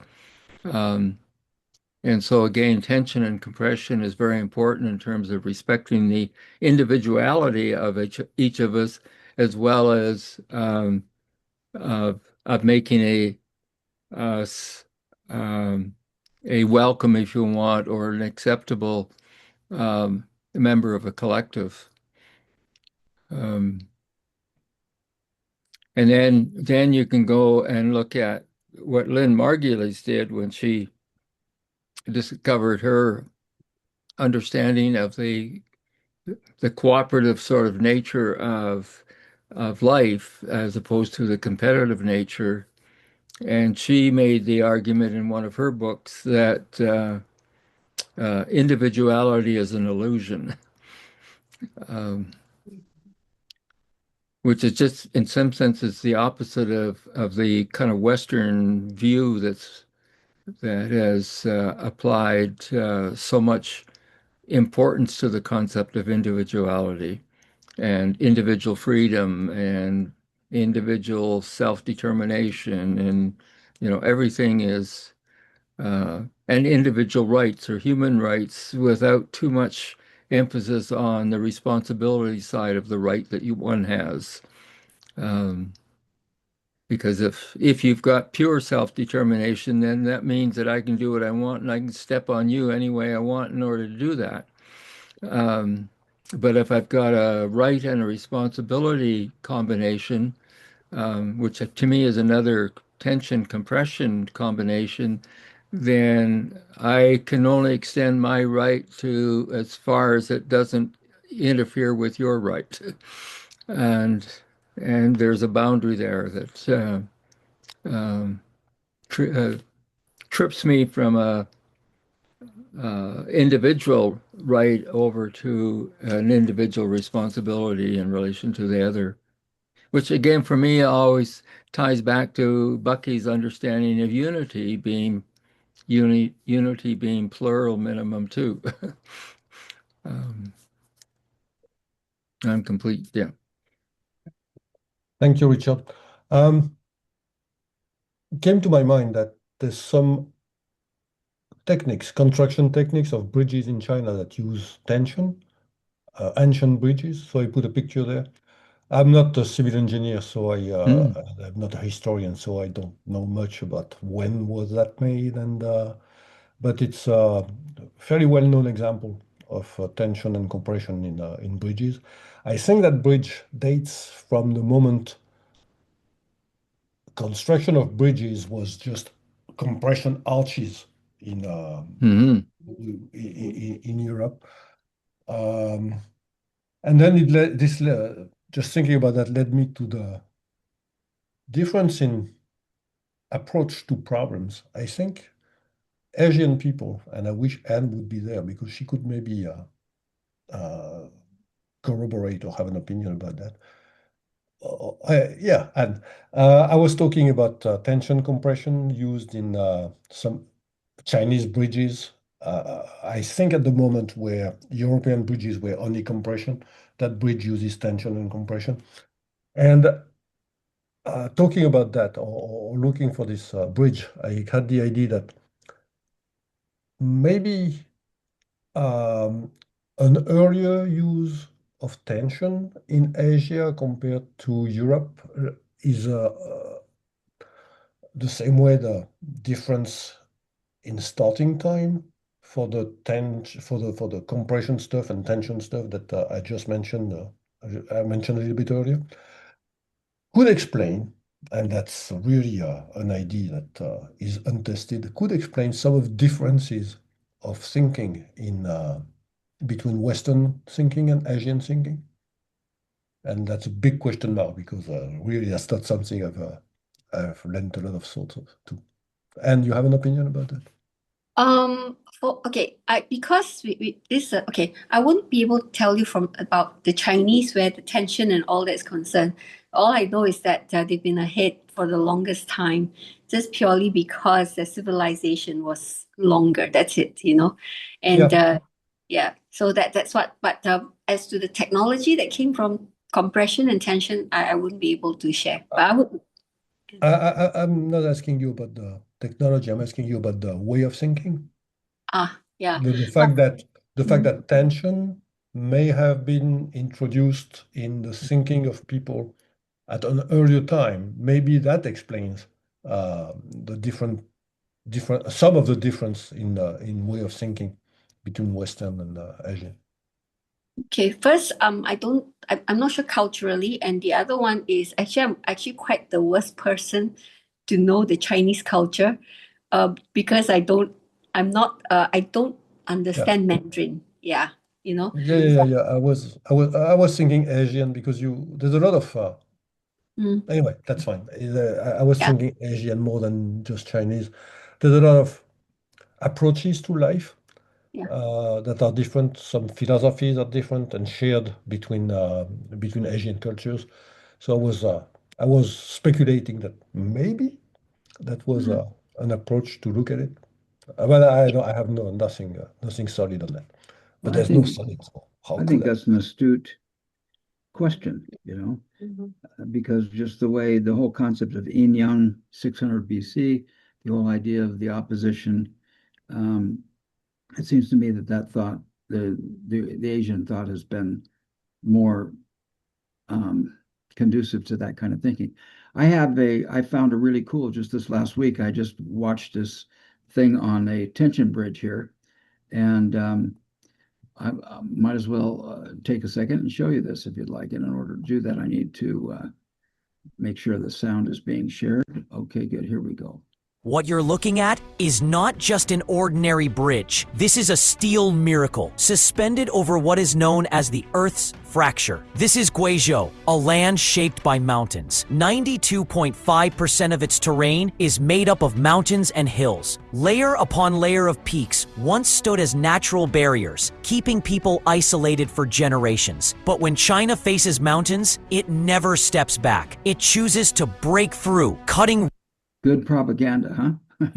And so again, tension and compression is very important in terms of respecting the individuality of each of us, as well as of making a welcome, if you want, or an acceptable member of a collective. And then you can go and look at what Lynn Margulies did when she discovered her understanding of the cooperative sort of nature of life as opposed to the competitive nature. And she made the argument in one of her books that individuality is an illusion, which is just, in some senses, the opposite of the kind of Western view that has applied so much importance to the concept of individuality and individual freedom and individual self-determination, and everything is and individual rights or human rights, without too much emphasis on the responsibility side of the right that one has. Because if you've got pure self-determination, then that means that I can do what I want and I can step on you any way I want in order to do that. But if I've got a right and a responsibility combination, which to me is another tension compression combination, then I can only extend my right to as far as it doesn't interfere with your right. And there's a boundary there that tri trips me from a individual right over to an individual responsibility in relation to the other, which again for me always ties back to Bucky's understanding of unity being unity being plural minimum too. I'm complete. Yeah. Thank you, Richard. It came to my mind that there's some techniques, construction techniques of bridges in China that use tension, ancient bridges. So I put a picture there. I'm not a civil engineer, so I'm not a historian, so I don't know much about when was that made, and but it's a fairly well-known example of tension and compression in bridges. I think that bridge dates from the moment construction of bridges was just compression arches in Mm-hmm. in Europe. And then just thinking about that led me to the difference in approach to problems. I think Asian people, and I wish Anne would be there because she could maybe uh, corroborate or have an opinion about that. Yeah, and I was talking about tension compression used in some Chinese bridges. I think at the moment where European bridges were only compression, that bridge uses tension and compression. And talking about that or looking for this bridge, I had the idea that maybe um, an earlier use of tension in Asia compared to Europe is the same way the difference in starting time for the for the compression stuff and tension stuff that I just mentioned. I mentioned a little bit earlier. Could explain, and that's really an idea that is untested. Could explain some of the differences of thinking in between Western thinking and Asian thinking. And that's a big question mark because really that's not something I've lent a lot of thought to. And you have an opinion about that? Okay, because we this okay, I won't be able to tell you from about the Chinese where the tension and all that is concerned. All I know is that they've been ahead for the longest time, just purely because their civilization was longer. That's it, you know, and Yeah. yeah. So that's what. But as to the technology that came from compression and tension, I wouldn't be able to share. But I would. I'm not asking you about the technology. I'm asking you about the way of thinking. Yeah. The fact Mhm. that tension may have been introduced in the thinking of people at an earlier time. Maybe that explains the different some of the difference in way of thinking between Western and Asian. Okay, first, I'm not sure culturally, and the other one is actually I'm actually quite the worst person to know the Chinese culture, because I don't Yeah. understand Mandarin. Yeah, you know. Yeah. I was thinking Asian because there's a lot of Mm, anyway, that's fine. I was yeah, thinking Asian more than just Chinese. There's a lot of approaches to life yeah. that are different. Some philosophies are different and shared between Asian cultures. So I was speculating that maybe that was Mm, an approach to look at it. But I know I have nothing solid on that. But Well, I there's no think solid. So how I could think I? that's an astute question, mhm. because just the way the whole concept of yin yang 600 BC, the whole idea of the opposition, um, it seems to me that thought, the Asian thought has been more um, conducive to that kind of thinking. I found a really cool, just this last week, I just watched this thing on a tension bridge here, and I might as well take a second and show you this if you'd like. And in order to do that, I need to make sure the sound is being shared. Okay, good. Here we go. What you're looking at is not just an ordinary bridge. This is a steel miracle, suspended over what is known as the Earth's fracture. This is Guizhou, a land shaped by mountains. 92.5% of its terrain is made up of mountains and hills. Layer upon layer of peaks once stood as natural barriers, keeping people isolated for generations. But when China faces mountains, it never steps back. It chooses to break through, cutting Good propaganda, huh?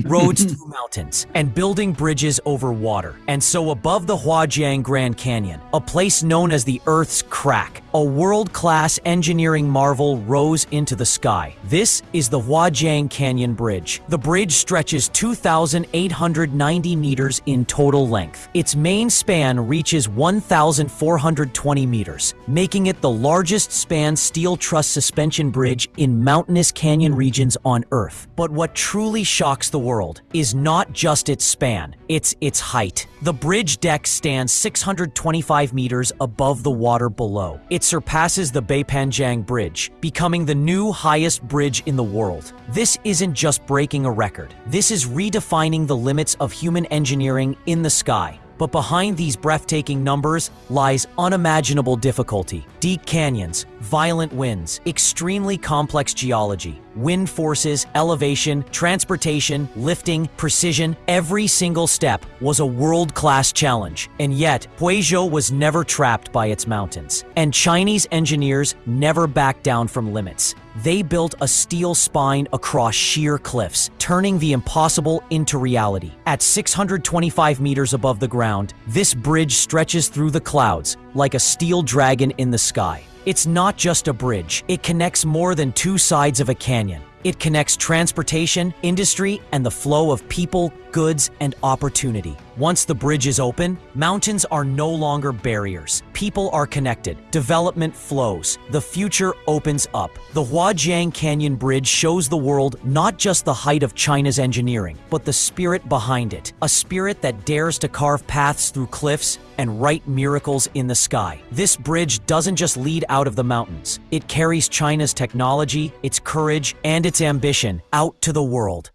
roads through mountains and building bridges over water. And so above the Huajiang Grand Canyon, a place known as the Earth's crack, a world-class engineering marvel rose into the sky. This is the Huajiang Canyon Bridge. The bridge stretches 2,890 meters in total length. Its main span reaches 1,420 meters, making it the largest span steel truss suspension bridge in mountainous canyon regions on Earth. But what truly shocks the world is not just its span, it's its height. The bridge deck stands 625 meters above the water below. It surpasses the Beipanjiang Bridge, becoming the new highest bridge in the world. This isn't just breaking a record. This is redefining the limits of human engineering in the sky. But behind these breathtaking numbers lies unimaginable difficulty. Deep canyons, violent winds, extremely complex geology, wind forces, elevation, transportation, lifting, precision. Every single step was a world-class challenge. And yet, Huizhou was never trapped by its mountains. And Chinese engineers never backed down from limits. They built a steel spine across sheer cliffs, turning the impossible into reality. At 625 meters above the ground, this bridge stretches through the clouds like a steel dragon in the sky. It's not just a bridge. It connects more than two sides of a canyon. It connects transportation, industry, and the flow of people, goods, and opportunity. Once the bridge is open, mountains are no longer barriers. People are connected. Development flows. The future opens up. The Huajiang Canyon Bridge shows the world not just the height of China's engineering, but the spirit behind it. A spirit that dares to carve paths through cliffs and write miracles in the sky. This bridge doesn't just lead out of the mountains. It carries China's technology, its courage, and its ambition out to the world.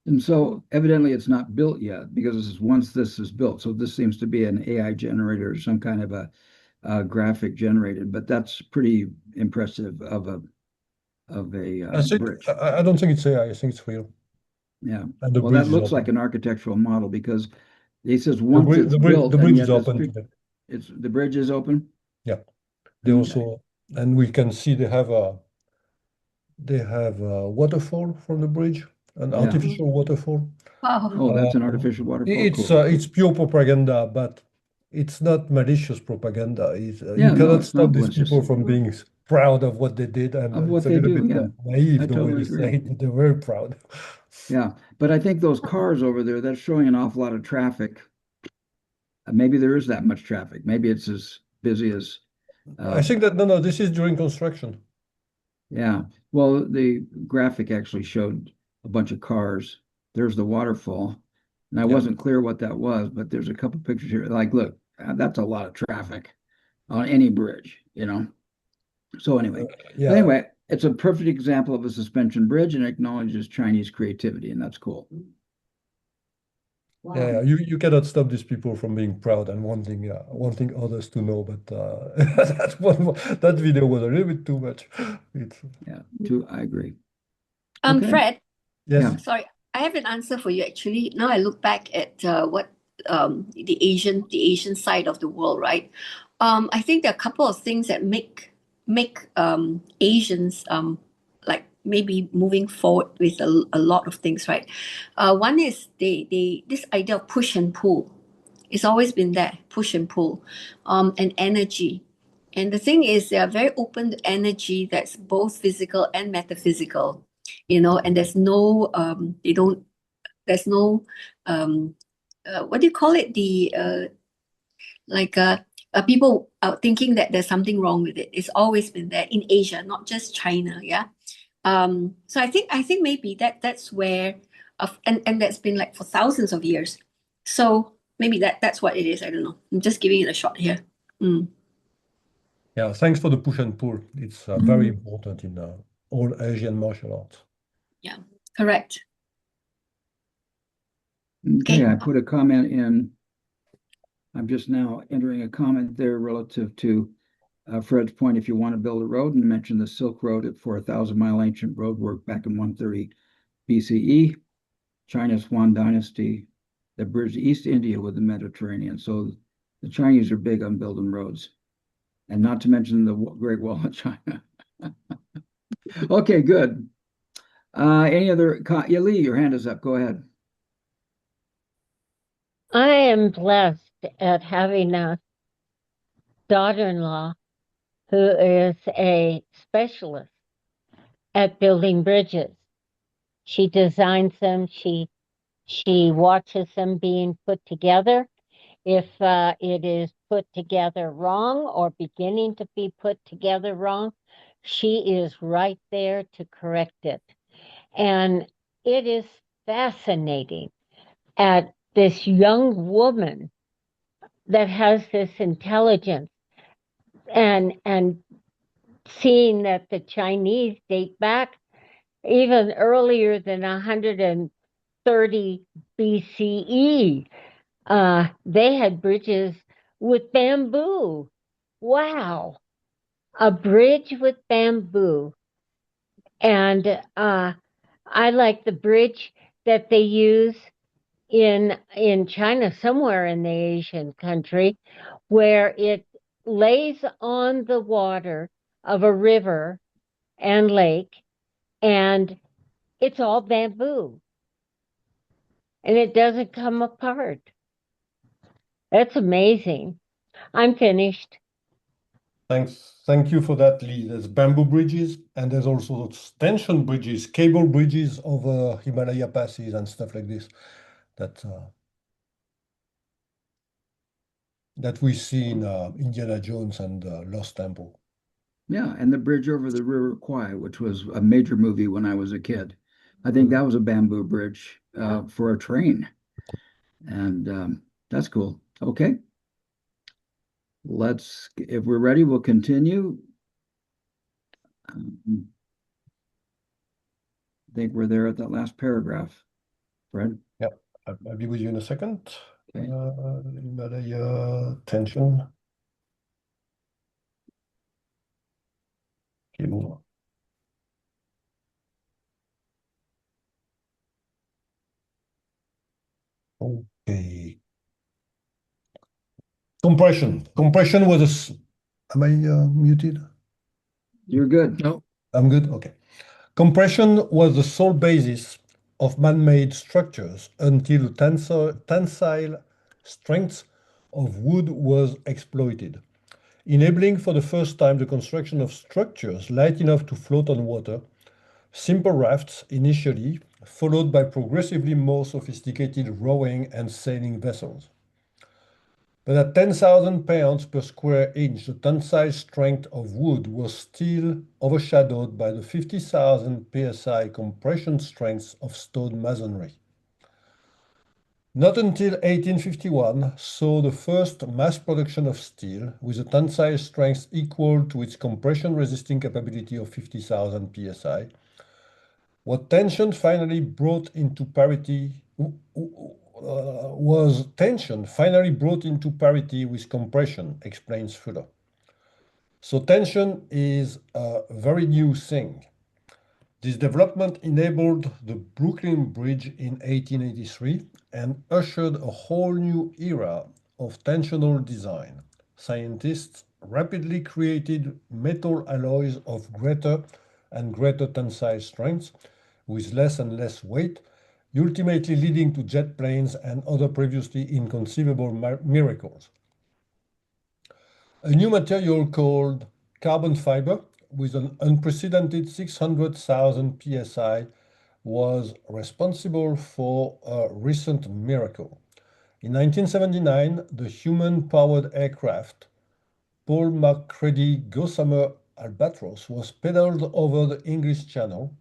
And so evidently it's not built yet because once this is built, so this seems to be an AI generator or some kind of a graphic generated, but that's pretty impressive of a bridge. I don't think it's AI. I think it's real. Yeah. And the Well, bridge that is looks open. like an architectural model because it says The once bridge, it's the bridge, built, the and bridge yet is this open pic- today. the bridge is open. Yeah. They Okay. also, and we can see they have a waterfall from the bridge, an Yeah. artificial waterfall. Wow. Oh, that's an artificial waterfall. It's Cool. it's pure propaganda, but it's not malicious propaganda. Yeah, You no, cannot it's stop not these malicious. people from being proud of what they did, and Of what it's a they little do, bit yeah. naive I the way totally they agree. say it, but they're very proud. Yeah, but I think those cars over there, that's showing an awful lot of traffic. Maybe there is that much traffic. Maybe it's as busy as, I think that no, this is during construction. yeah. Well, the graphic actually showed a bunch of cars. There's the waterfall. And I Yeah. wasn't clear what that was, but there's a couple pictures here. Like, look, that's a lot of traffic on any bridge, you know? So anyway, Yeah. but anyway, it's a perfect example of a suspension bridge and acknowledges Chinese creativity, and that's cool. Yeah, you cannot stop these people from being proud and wanting others to know. But that video was a little bit too much. Yeah, I agree. Okay. Fred, Yes. Yeah. sorry, I have an answer for you actually. Now I look back at what the Asian side of the world, right? I think there are a couple of things that make Asians like maybe moving forward with a lot of things, right? One is they this idea of push and pull. It's always been there, push and pull, and energy. And the thing is, they are very open to energy that's both physical and metaphysical, and there's no, there's no, what do you call it? Like people are thinking that there's something wrong with it. It's always been there in Asia, not just China. Yeah. So I think maybe that's where, and that's been like for thousands of years. So maybe that's what it is. I don't know. I'm just giving it a shot here. Yeah, thanks for the push and pull. It's very important in all Asian martial arts. Yeah, correct. Okay, I put a comment in. I'm just now entering a comment there relative to Fred's point. If you want to build a road, and mention the Silk Road at 4,000-mile ancient road work back in 130 BCE, China's Yuan Dynasty that bridged East India with the Mediterranean. So the Chinese are big on building roads, and not to mention the Great Wall of China. Okay, good. Any other? Yeah, Lee, your hand is up. Go ahead. I am blessed at having a daughter-in-law who is a specialist at building bridges. She designs them. She watches them being put together. If it is put together wrong or beginning to be put together wrong, she is right there to correct it. And it is fascinating at this young woman that has this intelligence and seeing that the Chinese date back even earlier than 130 BCE. They had bridges with bamboo. Wow. A bridge with bamboo. And I like the bridge that they use in China, somewhere in the Asian country, where it lays on the water of a river and lake, and it's all bamboo. And it doesn't come apart. That's amazing. I'm finished. Thanks. Thank you for that, Lee. There's bamboo bridges, and there's also tension bridges, cable bridges over Himalaya passes and stuff like this that we see in Indiana Jones and Lost Temple. Yeah, and the bridge over the River Kwai, which was a major movie when I was a kid. I think that was a bamboo bridge for a train. And that's cool. Okay. If we're ready, we'll continue. I think we're there at that last paragraph. Fred? Yep, I'll be with you in a second. Okay. Himalaya tension. Cable. Okay. Compression. Compression was am I muted? You're good. No. I'm good? Okay. Compression was the sole basis of man-made structures until tensile strength of wood was exploited, enabling for the first time the construction of structures light enough to float on water, simple rafts initially, followed by progressively more sophisticated rowing and sailing vessels. But at 10,000 pounds per square inch, the tensile strength of wood was still overshadowed by the 50,000 psi compression strength of stone masonry. Not until 1851 saw the first mass production of steel with a tensile strength equal to its compression resisting capability of 50,000 psi. What tension finally brought into parity was tension finally brought into parity with compression, explains Fuller. So tension is a very new thing. This development enabled the Brooklyn Bridge in 1883 and ushered a whole new era of tensional design. Scientists rapidly created metal alloys of greater and greater tensile strength with less and less weight, ultimately leading to jet planes and other previously inconceivable miracles. A new material called carbon fiber with an unprecedented 600,000 psi was responsible for a recent miracle. In 1979, the human-powered aircraft Paul Macready Gossamer Albatross was pedaled over the English Channel.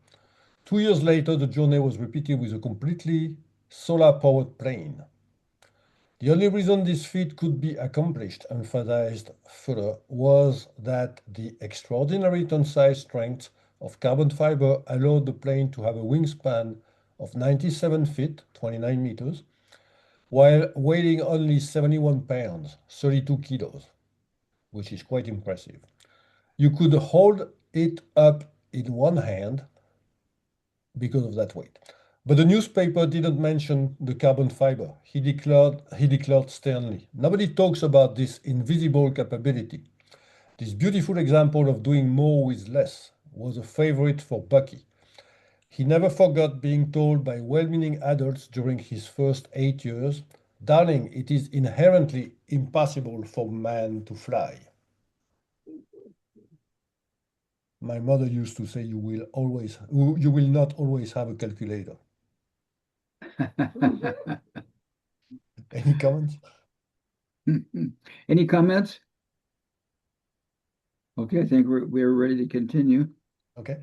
2 years later, the journey was repeated with a completely solar-powered plane. The only reason this feat could be accomplished, emphasized further, was that the extraordinary tensile strength of carbon fiber allowed the plane to have a wingspan of 97 feet, 29 meters, while weighing only 71 pounds, 32 kilos, which is quite impressive. You could hold it up in one hand because of that weight. But the newspaper didn't mention the carbon fiber. He declared sternly, "Nobody talks about this invisible capability." This beautiful example of doing more with less was a favorite for Bucky. He never forgot being told by well-meaning adults during his first 8 years, "Darling, it is inherently impossible for man to fly." My mother used to say, you will not always have a calculator. Any comments? Any comments? Okay, I think we're ready to continue. Okay.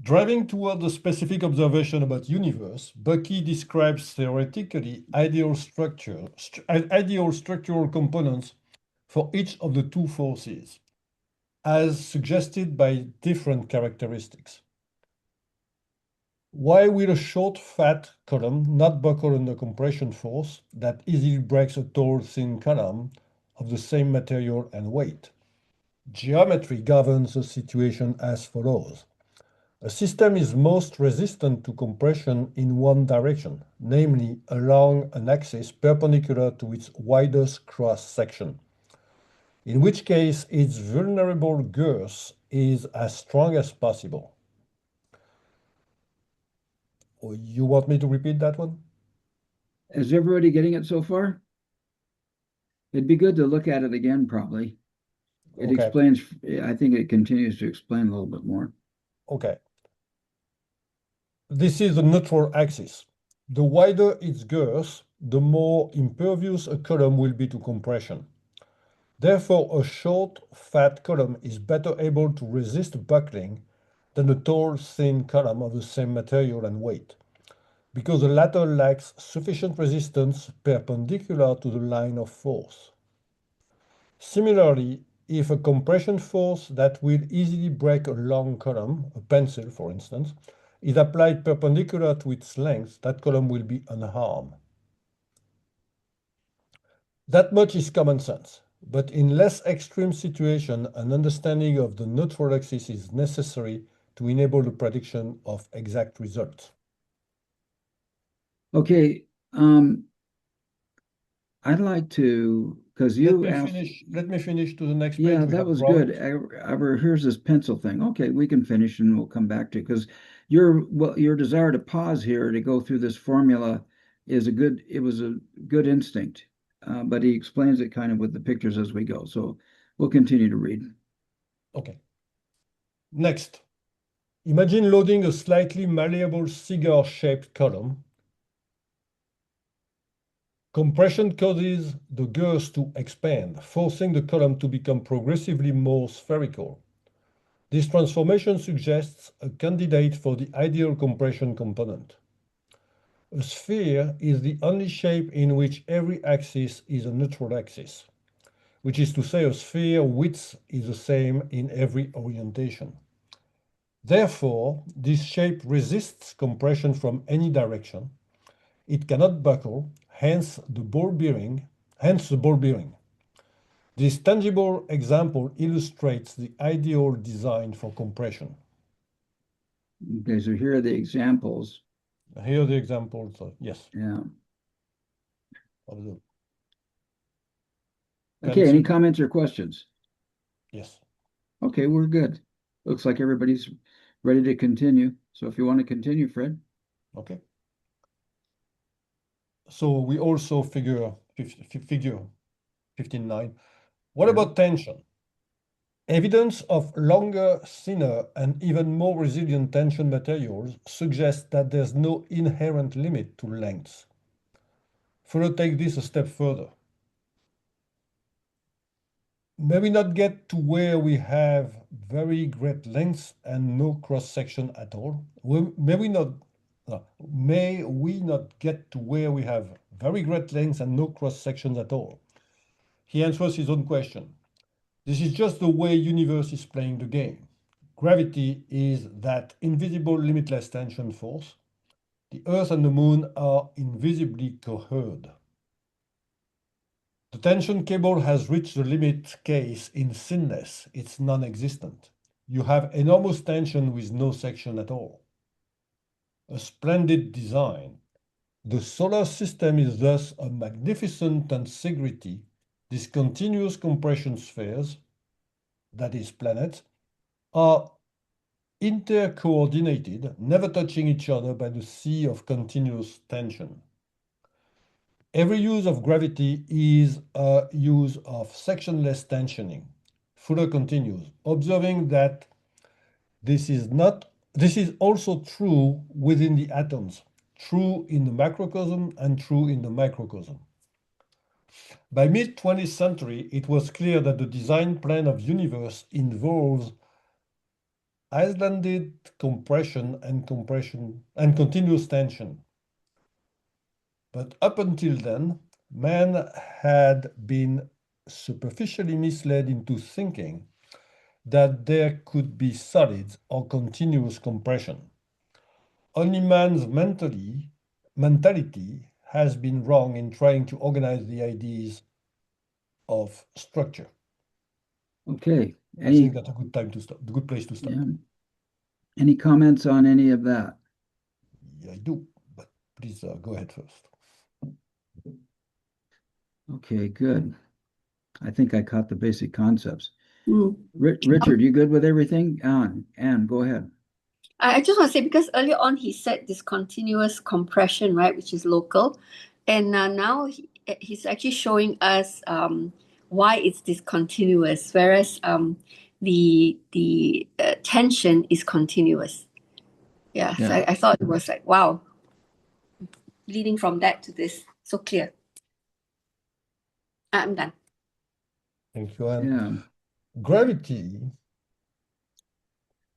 Driving toward the specific observation about universe, Bucky describes theoretically ideal structural components for each of the two forces, as suggested by different characteristics. Why will a short, fat column not buckle under compression force that easily breaks a tall, thin column of the same material and weight? Geometry governs the situation as follows. A system is most resistant to compression in one direction, namely along an axis perpendicular to its widest cross-section, in which case its vulnerable girth is as strong as possible. You want me to repeat that one? Is everybody getting it so far? It'd be good to look at it again, probably. It Okay. explains, I think it continues to explain a little bit more. Okay. This is the neutral axis. The wider its girth, the more impervious a column will be to compression. Therefore, a short, fat column is better able to resist buckling than a tall, thin column of the same material and weight, because the latter lacks sufficient resistance perpendicular to the line of force. Similarly, if a compression force that will easily break a long column, a pencil for instance, is applied perpendicular to its length, that column will be unharmed. That much is common sense, but in less extreme situations, an understanding of the neutral axis is necessary to enable the prediction of exact results. Okay, I'd like to, because you asked. Let me finish to the next page. Yeah, We that have was route. good. Here's this pencil thing. Okay, we can finish and we'll come back to it because your desire to pause here to go through this formula it was a good instinct. But he explains it kind of with the pictures as we go. So we'll continue to read. Okay. Next, imagine loading a slightly malleable cigar-shaped column. Compression causes the girth to expand, forcing the column to become progressively more spherical. This transformation suggests a candidate for the ideal compression component. A sphere is the only shape in which every axis is a neutral axis, which is to say a sphere width is the same in every orientation. Therefore, this shape resists compression from any direction. It cannot buckle, hence the ball bearing. This tangible example illustrates the ideal design for compression. Okay, so here are the examples. Here are the examples, yes. Yeah. Of the Okay, any comments or questions? Yes. Okay, we're good. Looks like everybody's ready to continue. So if you want to continue, Fred. Okay. So we also figure 15.9. What Yeah. about tension? Evidence of longer, thinner, and even more resilient tension materials suggests that there's no inherent limit to length. Further, take this a step further. may we not get to where we have very great lengths and no cross-section at all? May we not get to where we have very great lengths and no cross-sections at all? He answers his own question. This is just the way universe is playing the game. Gravity is that invisible limitless tension force. The Earth and the Moon are invisibly cohered. The tension cable has reached the limit case in thinness. It's non-existent. You have enormous tension with no section at all. A splendid design. The solar system is thus a magnificent tensegrity. These continuous compression spheres, that is planets, are intercoordinated, never touching each other by the sea of continuous tension. Every use of gravity is a use of sectionless tensioning. Fuller continues, observing that this is also true within the atoms, true in the macrocosm and true in the microcosm. By mid-20th century, it was clear that the design plan of universe involves islanded compression and continuous tension. But up until then, man had been superficially misled into thinking that there could be solids or continuous compression. Only man's mentality has been wrong in trying to organize the ideas of structure. Okay. I think that's a good time to start, a good place to start. Yeah. Any comments on any of that? Yeah, I do, but please go ahead first. Okay, good. I think I caught the basic concepts. Mm. Richard, you good with everything? Anne, go ahead. I just want to say, because earlier on he said this continuous compression, right, which is local, and now he's actually showing us why it's discontinuous, whereas the tension is continuous. Yeah, Yeah. so I thought it was like, wow, leading from that to this, so clear. I'm done. Thank you, Anne. Yeah. Gravity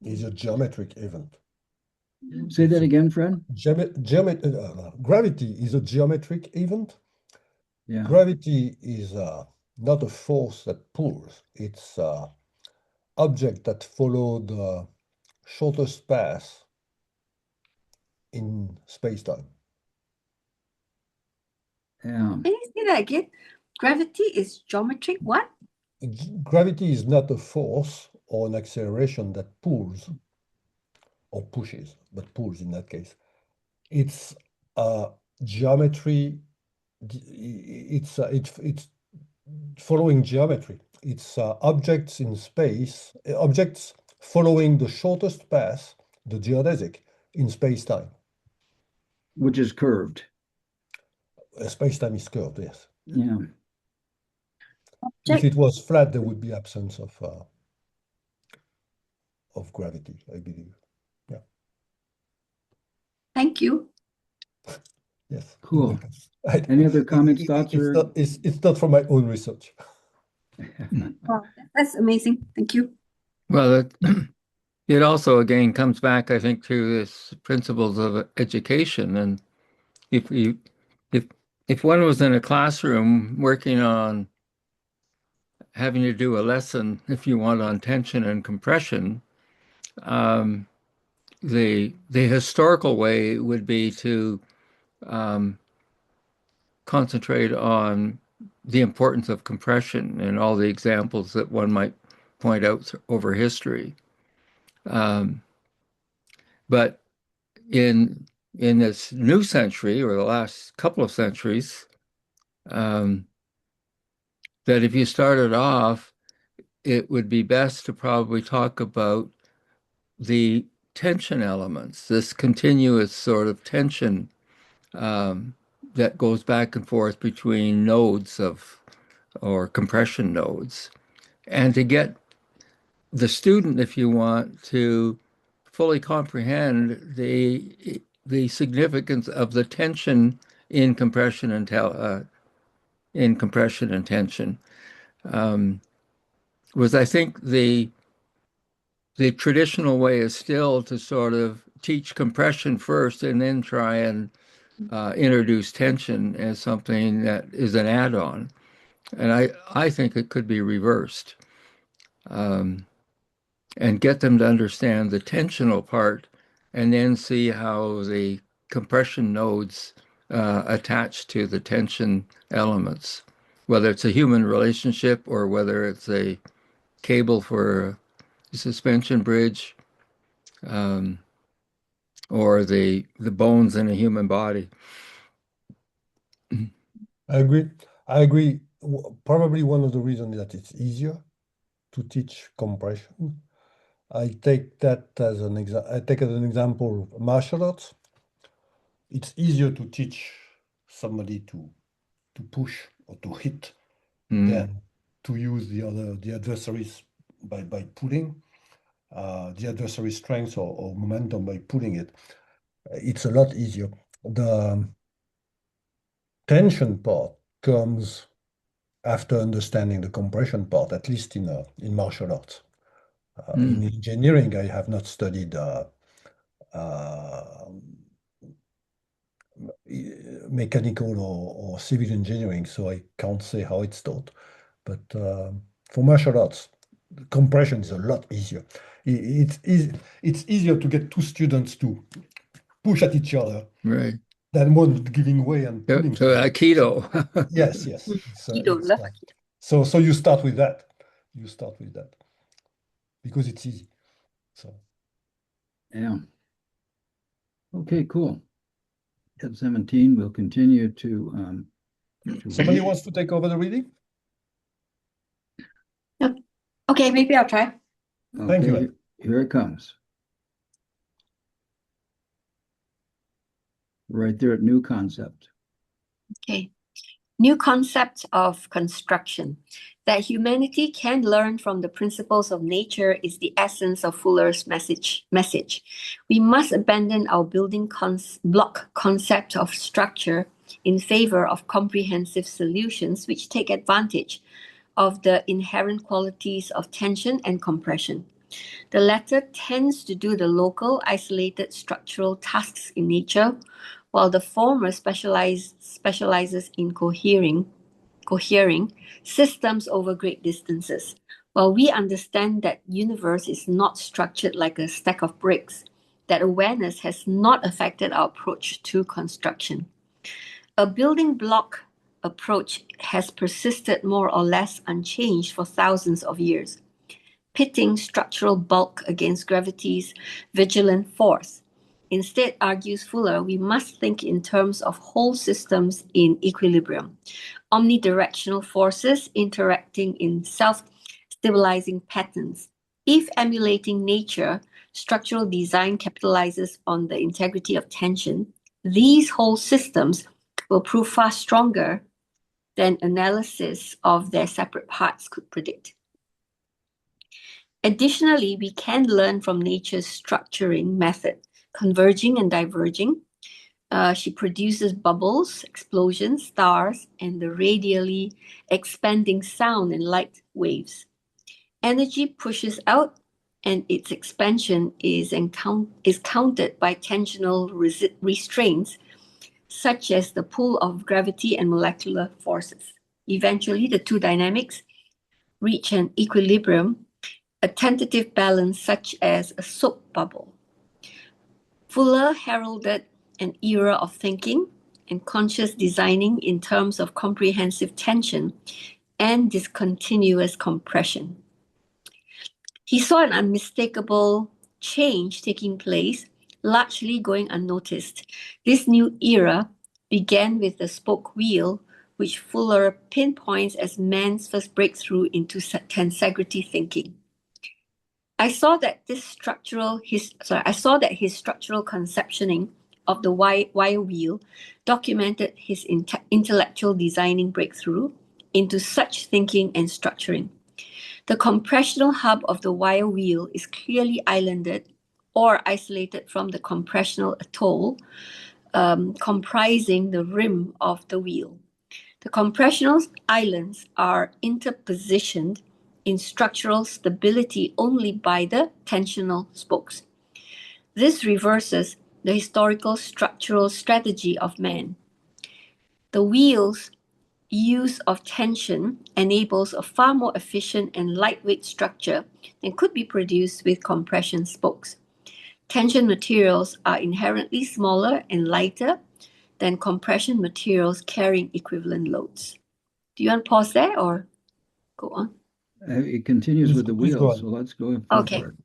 is a geometric event. Say that again, Fred. Gravity is a geometric event. Yeah. Gravity is not a force that pulls. It's an object that follows the shortest path in space-time. Yeah. Can you say that again? Gravity is geometric what? Gravity is not a force or an acceleration that pulls or pushes, but pulls in that case. It's geometry. It's following geometry. It's objects in space, objects following the shortest path, the geodesic, in space-time. Which is curved. Space-time is curved, yes. Yeah. If it was flat, there would be absence of gravity, I believe. Yeah. Thank you. Yes. Cool. Any other comments, thoughts? It's not from my own research. Wow, that's amazing. Thank you. Well, it also again comes back, I think, to this principles of education. And if one was in a classroom working on having to do a lesson, if you want, on tension and compression, the historical way would be to concentrate on the importance of compression and all the examples that one might point out over history. But in this new century, or the last couple of centuries, that if you started off, it would be best to probably talk about the tension elements, this continuous sort of tension that goes back and forth between nodes or compression nodes, and to get the student, if you want, to fully comprehend the significance of the tension in compression and tension. was I think the traditional way is still to sort of teach compression first and then try and introduce tension as something that is an add-on. And I think it could be reversed, and get them to understand the tensional part and then see how the compression nodes attach to the tension elements, whether it's a human relationship or whether it's a cable for a suspension bridge, or the bones in a human body. I agree. I agree. Probably one of the reasons that it's easier to teach compression. I take that as an example of martial arts. It's easier to teach somebody to push or to hit than to use the adversaries by pulling the adversary strength or momentum by pulling it. It's a lot easier. The tension part comes after understanding the compression part, at least in martial arts. In engineering, I have not studied mechanical or civil engineering, so I can't say how it's taught. But for martial arts, compression is a lot easier. It's easier to get two students to push at each other Right. than one giving way and So pulling. Aikido. Yes. Aikido, love Aikido. So you start with that. You start with that because it's easy. So Yeah. Okay, cool. Tab 17 will continue to somebody wants to take over the reading? Okay, maybe I'll try. Thank you. Okay, here it comes. Right there at new concept. Okay. New concept of construction. That humanity can learn from the principles of nature is the essence of Fuller's message. We must abandon our building block concept of structure in favor of comprehensive solutions which take advantage of the inherent qualities of tension and compression. The latter tends to do the local, isolated structural tasks in nature, while the former specializes in cohering systems over great distances. While we understand that universe is not structured like a stack of bricks, that awareness has not affected our approach to construction. A building block approach has persisted more or less unchanged for thousands of years, pitting structural bulk against gravity's vigilant force. Instead, argues Fuller, we must think in terms of whole systems in equilibrium, omnidirectional forces interacting in self-stabilizing patterns. If emulating nature, structural design capitalizes on the integrity of tension, these whole systems will prove far stronger than analysis of their separate parts could predict. Additionally, we can learn from nature's structuring method, converging and diverging. She produces bubbles, explosions, stars, and the radially expanding sound and light waves. Energy pushes out, and its expansion is countered by tensional restraints, such as the pull of gravity and molecular forces. Eventually, the two dynamics reach an equilibrium, a tentative balance such as a soap bubble. Fuller heralded an era of thinking and conscious designing in terms of comprehensive tension and discontinuous compression. He saw an unmistakable change taking place, largely going unnoticed. This new era began with the spoke wheel, which Fuller pinpoints as man's first breakthrough into tensegrity thinking. I saw that his structural conceptioning of the wire wheel documented his intellectual designing breakthrough into such thinking and structuring. The compressional hub of the wire wheel is clearly islanded or isolated from the compressional atoll, comprising the rim of the wheel. The compressional islands are interpositioned in structural stability only by the tensional spokes. This reverses the historical structural strategy of man. The wheel's use of tension enables a far more efficient and lightweight structure than could be produced with compression spokes. Tension materials are inherently smaller and lighter than compression materials carrying equivalent loads. Do you want to pause there or go on? It continues with the Please go wheel, on. so let's go Okay. for it.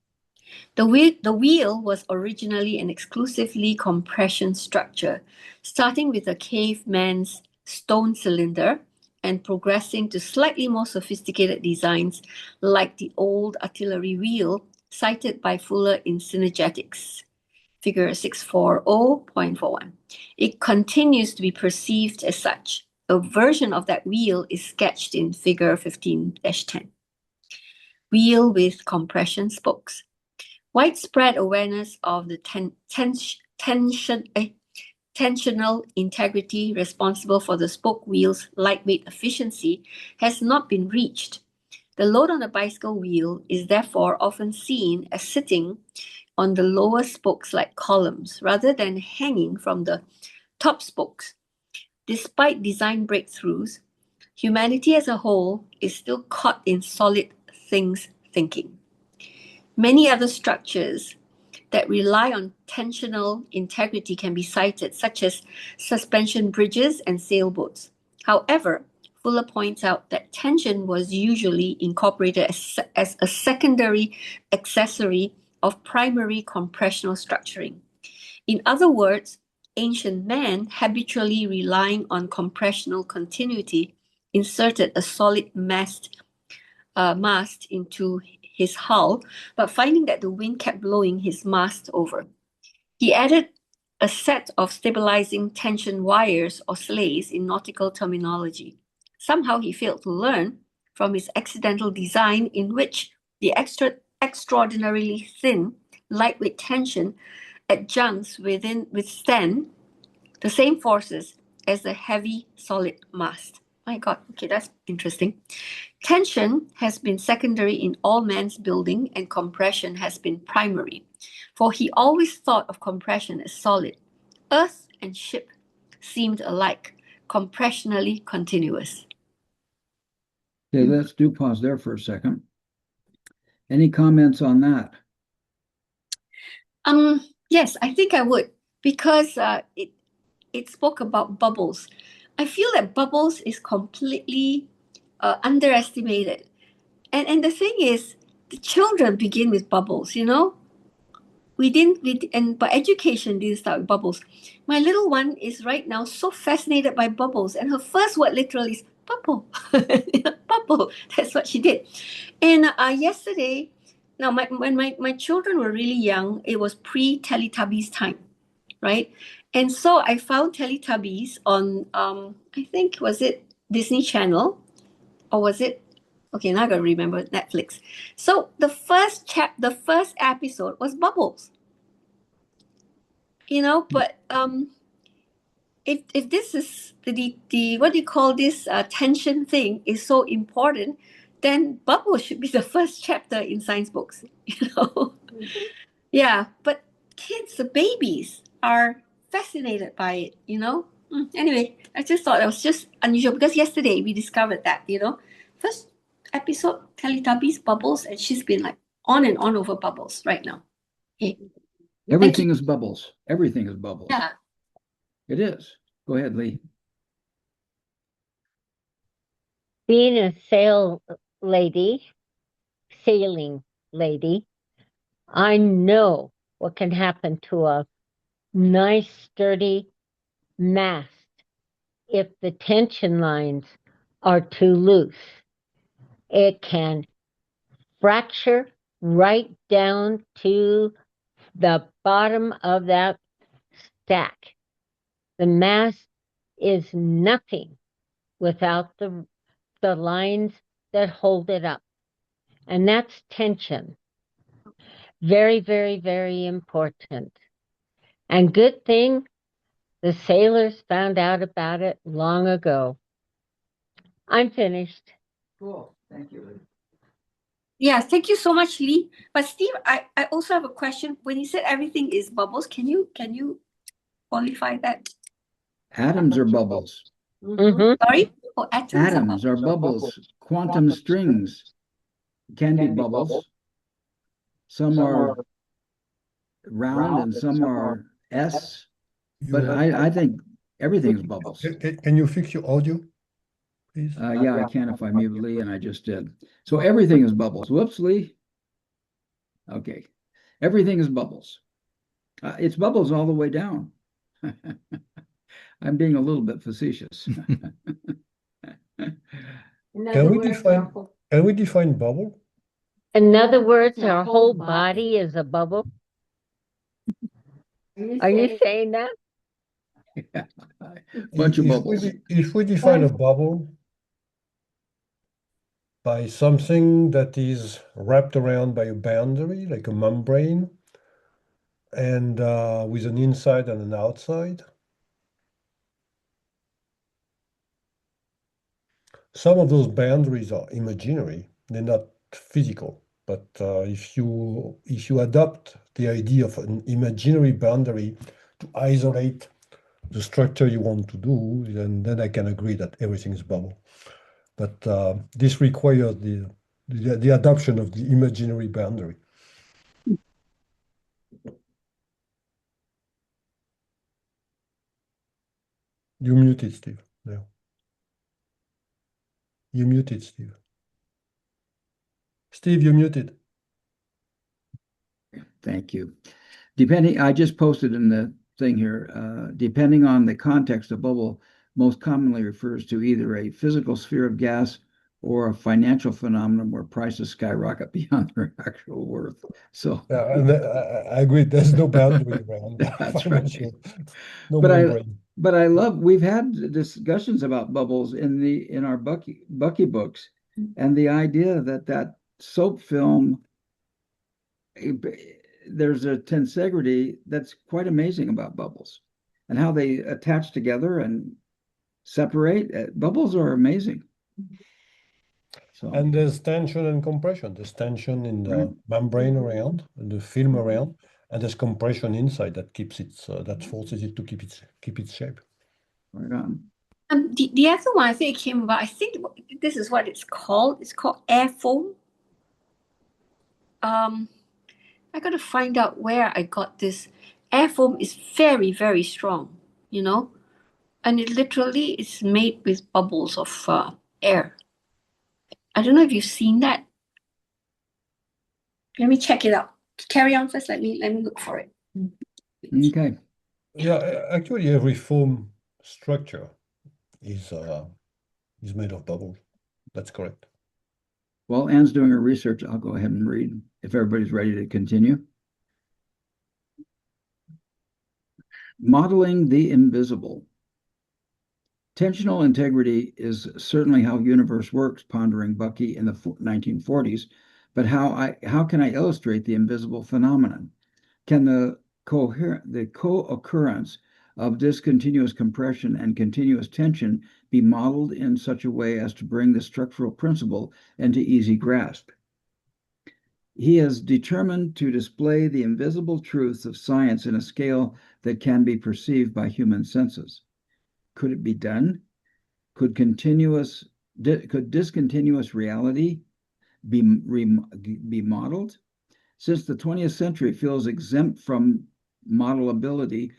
The wheel was originally an exclusively compression structure, starting with a caveman's stone cylinder and progressing to slightly more sophisticated designs like the old artillery wheel cited by Fuller in Synergetics, figure 640.41. It continues to be perceived as such. A version of that wheel is sketched in figure 15-10. Wheel with compression spokes. Widespread awareness of the tensional integrity responsible for the spoke wheel's lightweight efficiency has not been reached. The load on a bicycle wheel is therefore often seen as sitting on the lower spokes like columns rather than hanging from the top spokes. Despite design breakthroughs, humanity as a whole is still caught in solid things thinking. Many other structures that rely on tensional integrity can be cited, such as suspension bridges and sailboats. However, Fuller points out that tension was usually incorporated as a secondary accessory of primary compressional structuring. In other words, ancient man, habitually relying on compressional continuity, inserted a solid mast into his hull, but finding that the wind kept blowing his mast over. He added a set of stabilizing tension wires or sleighs in nautical terminology. Somehow he failed to learn from his accidental design, in which the extraordinarily thin, lightweight tension adjuncts withstand the same forces as the heavy solid mast. My God, okay, that's interesting. Tension has been secondary in all man's building, and compression has been primary, for he always thought of compression as solid. Earth and ship seemed alike, compressionally continuous. Okay, let's do pause there for a second. Any comments on that? Yes, I think I would, because it spoke about bubbles. I feel that bubbles is completely underestimated. And the thing is, the children begin with bubbles, you know? But education didn't start with bubbles. My little one is right now so fascinated by bubbles, and her first word literally is bubble. Bubble. That's what she did. And yesterday, now when my children were really young, it was pre-Teletubbies time, right? And so I found Teletubbies on I think, was it Disney Channel, or was it, okay, now I gotta remember, Netflix. So the first episode was bubbles. You know, but if this is the what do you call this tension thing is so important, then bubbles should be the first chapter in science books. You know, yeah. But kids, the babies, are fascinated by it. You know. Anyway, I just thought it was just unusual, because yesterday we discovered that, you know, first episode Teletubbies, bubbles, and she's been like on and on over bubbles right now. Okay. Everything is bubbles. Everything is bubbles. Yeah. It is. Go ahead, Lee. Being a sailing lady, I know what can happen to a nice, sturdy mast if the tension lines are too loose. It can fracture right down to the bottom of that stack. The mast is nothing without the lines that hold it up. And that's tension. Very, very, very important. And good thing the sailors found out about it long ago. I'm finished. Cool. Thank you, Lee. Yeah, thank you so much, Lee. But Steve, I also have a question. When you said everything is bubbles, can you qualify that? Atoms are bubbles. Sorry? Oh, atoms Atoms are bubbles. Quantum strings can be bubbles. Some are round and some are S, but I think everything's bubbles. Can you fix your audio, please? Yeah, I can if I mute Lee, and I just did. So everything is bubbles. Whoops, Lee. Okay. Everything is bubbles. It's bubbles all the way down. I'm being a little bit facetious. Can we define bubble? In other words, our whole body is a bubble. Are you saying that? Bunch of bubbles. If we define a bubble by something that is wrapped around by a boundary, like a membrane, and with an inside and an outside, some of those boundaries are imaginary. They're not physical. But if you adopt the idea of an imaginary boundary to isolate the structure you want to do, then I can agree that everything is bubble. But this requires the adoption of the imaginary boundary. You muted, Steve. No. You muted, Steve. Steve, you muted. Thank you. I just posted in the thing here, depending on the context, a bubble most commonly refers to either a physical sphere of gas or a financial phenomenon where prices skyrocket beyond their actual worth. So and I agree. There's no boundary around that's financial. right. No But membrane. we've had discussions about bubbles in our Bucky books, and the idea that soap film, there's a tensegrity that's quite amazing about bubbles and how they attach together and separate. Bubbles are amazing. So, And there's tension and compression. There's tension in the membrane around, the film around, and there's compression inside that keeps it, that forces it to keep its shape. right on. The other one I think it came about, I think this is what it's called. It's called air foam. I got to find out where I got this. Air foam is very, very strong, and it literally is made with bubbles of air. I don't know if you've seen that. Let me check it out. Carry on first. Let me look for it. Okay. Yeah, actually, every foam structure is made of bubbles. That's correct. While Anne's doing her research, I'll go ahead and read if everybody's ready to continue. Modeling the invisible. Tensional integrity is certainly how universe works, pondering Bucky in the 1940s, but how can I illustrate the invisible phenomenon? Can the co-occurrence of discontinuous compression and continuous tension be modeled in such a way as to bring the structural principle into easy grasp? He is determined to display the invisible truths of science in a scale that can be perceived by human senses. Could it be done? Could discontinuous reality be modeled? Since the 20th century feels exempt from modelability,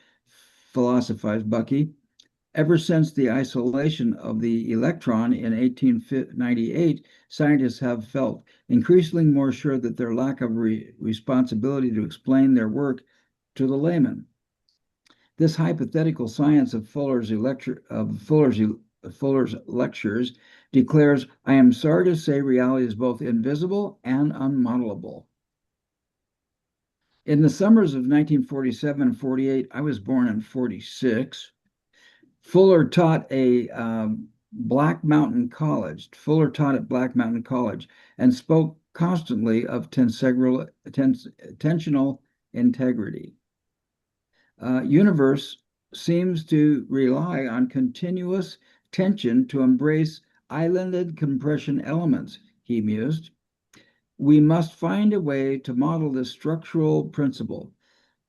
philosophized Bucky, ever since the isolation of the electron in 1898, scientists have felt increasingly more sure that their lack of responsibility to explain their work to the layman. This hypothetical science of Fuller's lectures declares, I am sorry to say reality is both invisible and unmodelable. In the summers of 1947 and 48, I was born in 46. Fuller taught at Black Mountain College and spoke constantly of tensional integrity. Universe seems to rely on continuous tension to embrace islanded compression elements, he mused. We must find a way to model this structural principle.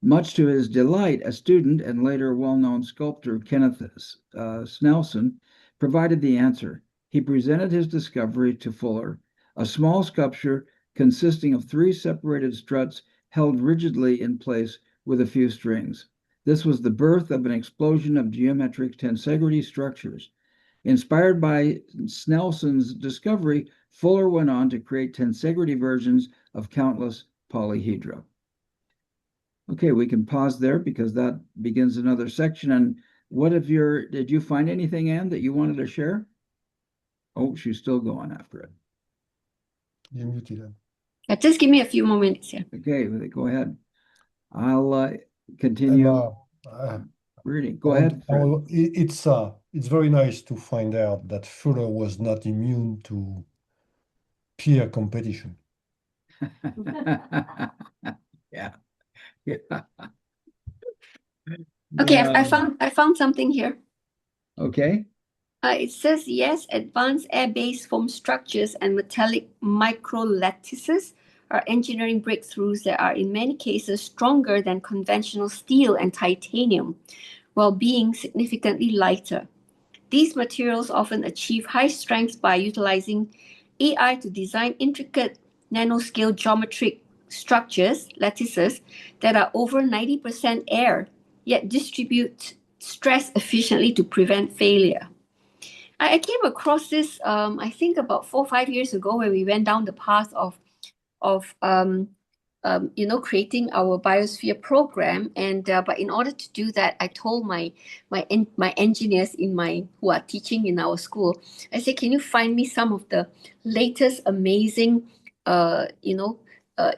Much to his delight, a student and later well-known sculptor Kenneth Snelson provided the answer. He presented his discovery to Fuller, a small sculpture consisting of three separated struts held rigidly in place with a few strings. This was the birth of an explosion of geometric tensegrity structures. Inspired by Snelson's discovery, Fuller went on to create tensegrity versions of countless polyhedra. Okay, we can pause there because that begins another section. And did you find anything, Anne, that you wanted to share? Oh, she's still going after it. You're muted. Just give me a few more minutes here. Okay, go ahead. I'll continue reading. Go ahead. It's very nice to find out that Fuller was not immune to peer competition. Yeah. Yeah. Okay, Yeah. I found something here. Okay. It says, yes, advanced air-based foam structures and metallic microlattices are engineering breakthroughs that are in many cases stronger than conventional steel and titanium, while being significantly lighter. These materials often achieve high strength by utilizing AI to design intricate nanoscale geometric structures, lattices, that are over 90% air, yet distribute stress efficiently to prevent failure. I came across this, I think about 4 or 5 years ago when we went down the path of creating our biosphere program. And but in order to do that, I told my engineers who are teaching in our school, I said, can you find me some of the latest amazing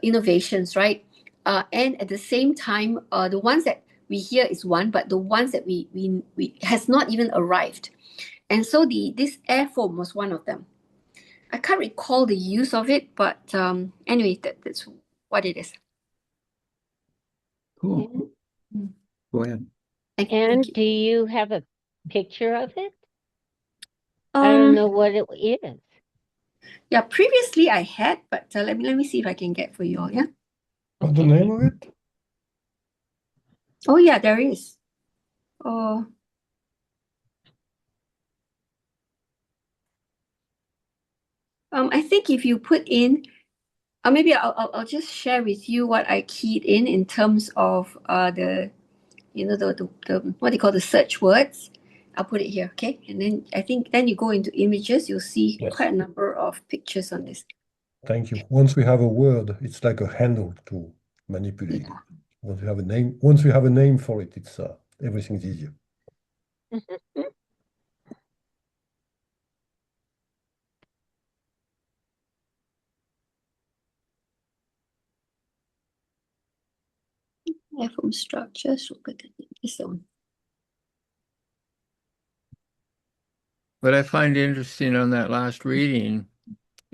innovations, right? And at the same time, the ones that we hear is one, but the ones that we has not even arrived. And so this air foam was one of them. I can't recall the use of it, but anyway, that's what it is. Cool. Go ahead. And do you have a picture of it? I don't know what it is. Yeah, previously I had, but let me see if I can get for you all. Yeah. What's the name of it? Oh yeah, there is. Oh. I think if you put in, maybe I'll just share with you what I keyed in terms of the what do you call the search words. I'll put it here, okay? And then I think then you go into images, you'll see quite a number of pictures on this. Thank you. Once we have a word, it's like a handle to manipulate it. Once we have a name for it, it's everything's easier. From structures, look at this one. What I find interesting on that last reading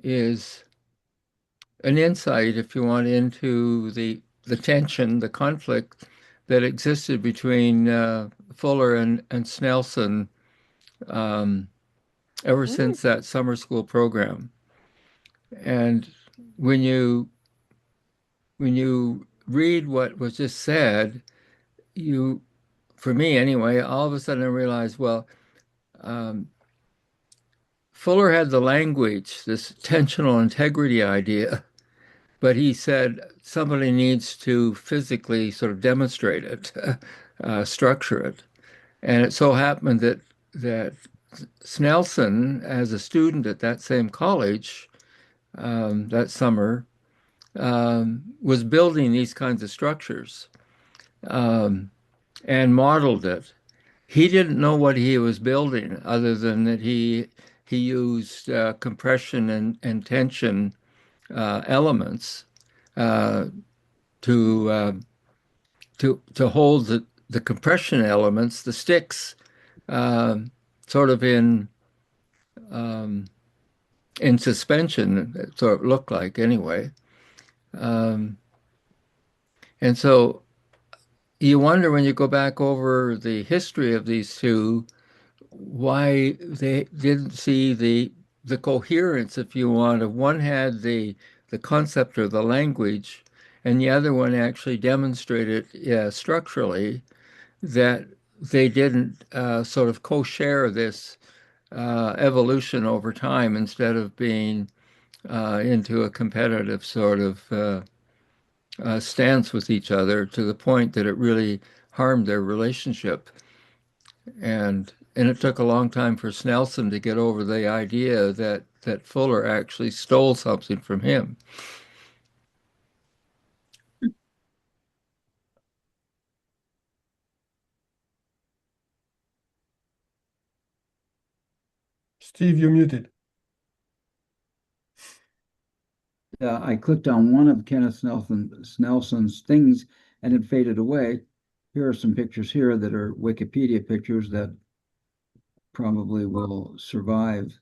is an insight, if you want, into the tension, the conflict that existed between Fuller and Snelson ever since that summer school program. And when you read what was just said, for me anyway, all of a sudden I realized, well, Fuller had the language, this tensional integrity idea, but he said somebody needs to physically sort of demonstrate it, structure it. And it so happened that Snelson, as a student at that same college that summer, was building these kinds of structures and modeled it. He didn't know what he was building, other than that he used compression and tension elements to hold the compression elements, the sticks, sort of in suspension. That's what it looked like anyway. And so you wonder, when you go back over the history of these two, why they didn't see the coherence, if you want, of one had the the concept or the language, and the other one actually demonstrated structurally that they didn't sort of co-share this evolution over time instead of being into a competitive sort of stance with each other to the point that it really harmed their relationship. And it took a long time for Snelson to get over the idea that Fuller actually stole something from him. Steve, you're muted. I clicked on one of Kenneth Snelson's things and it faded away. Here are some pictures here that are Wikipedia pictures that probably will survive.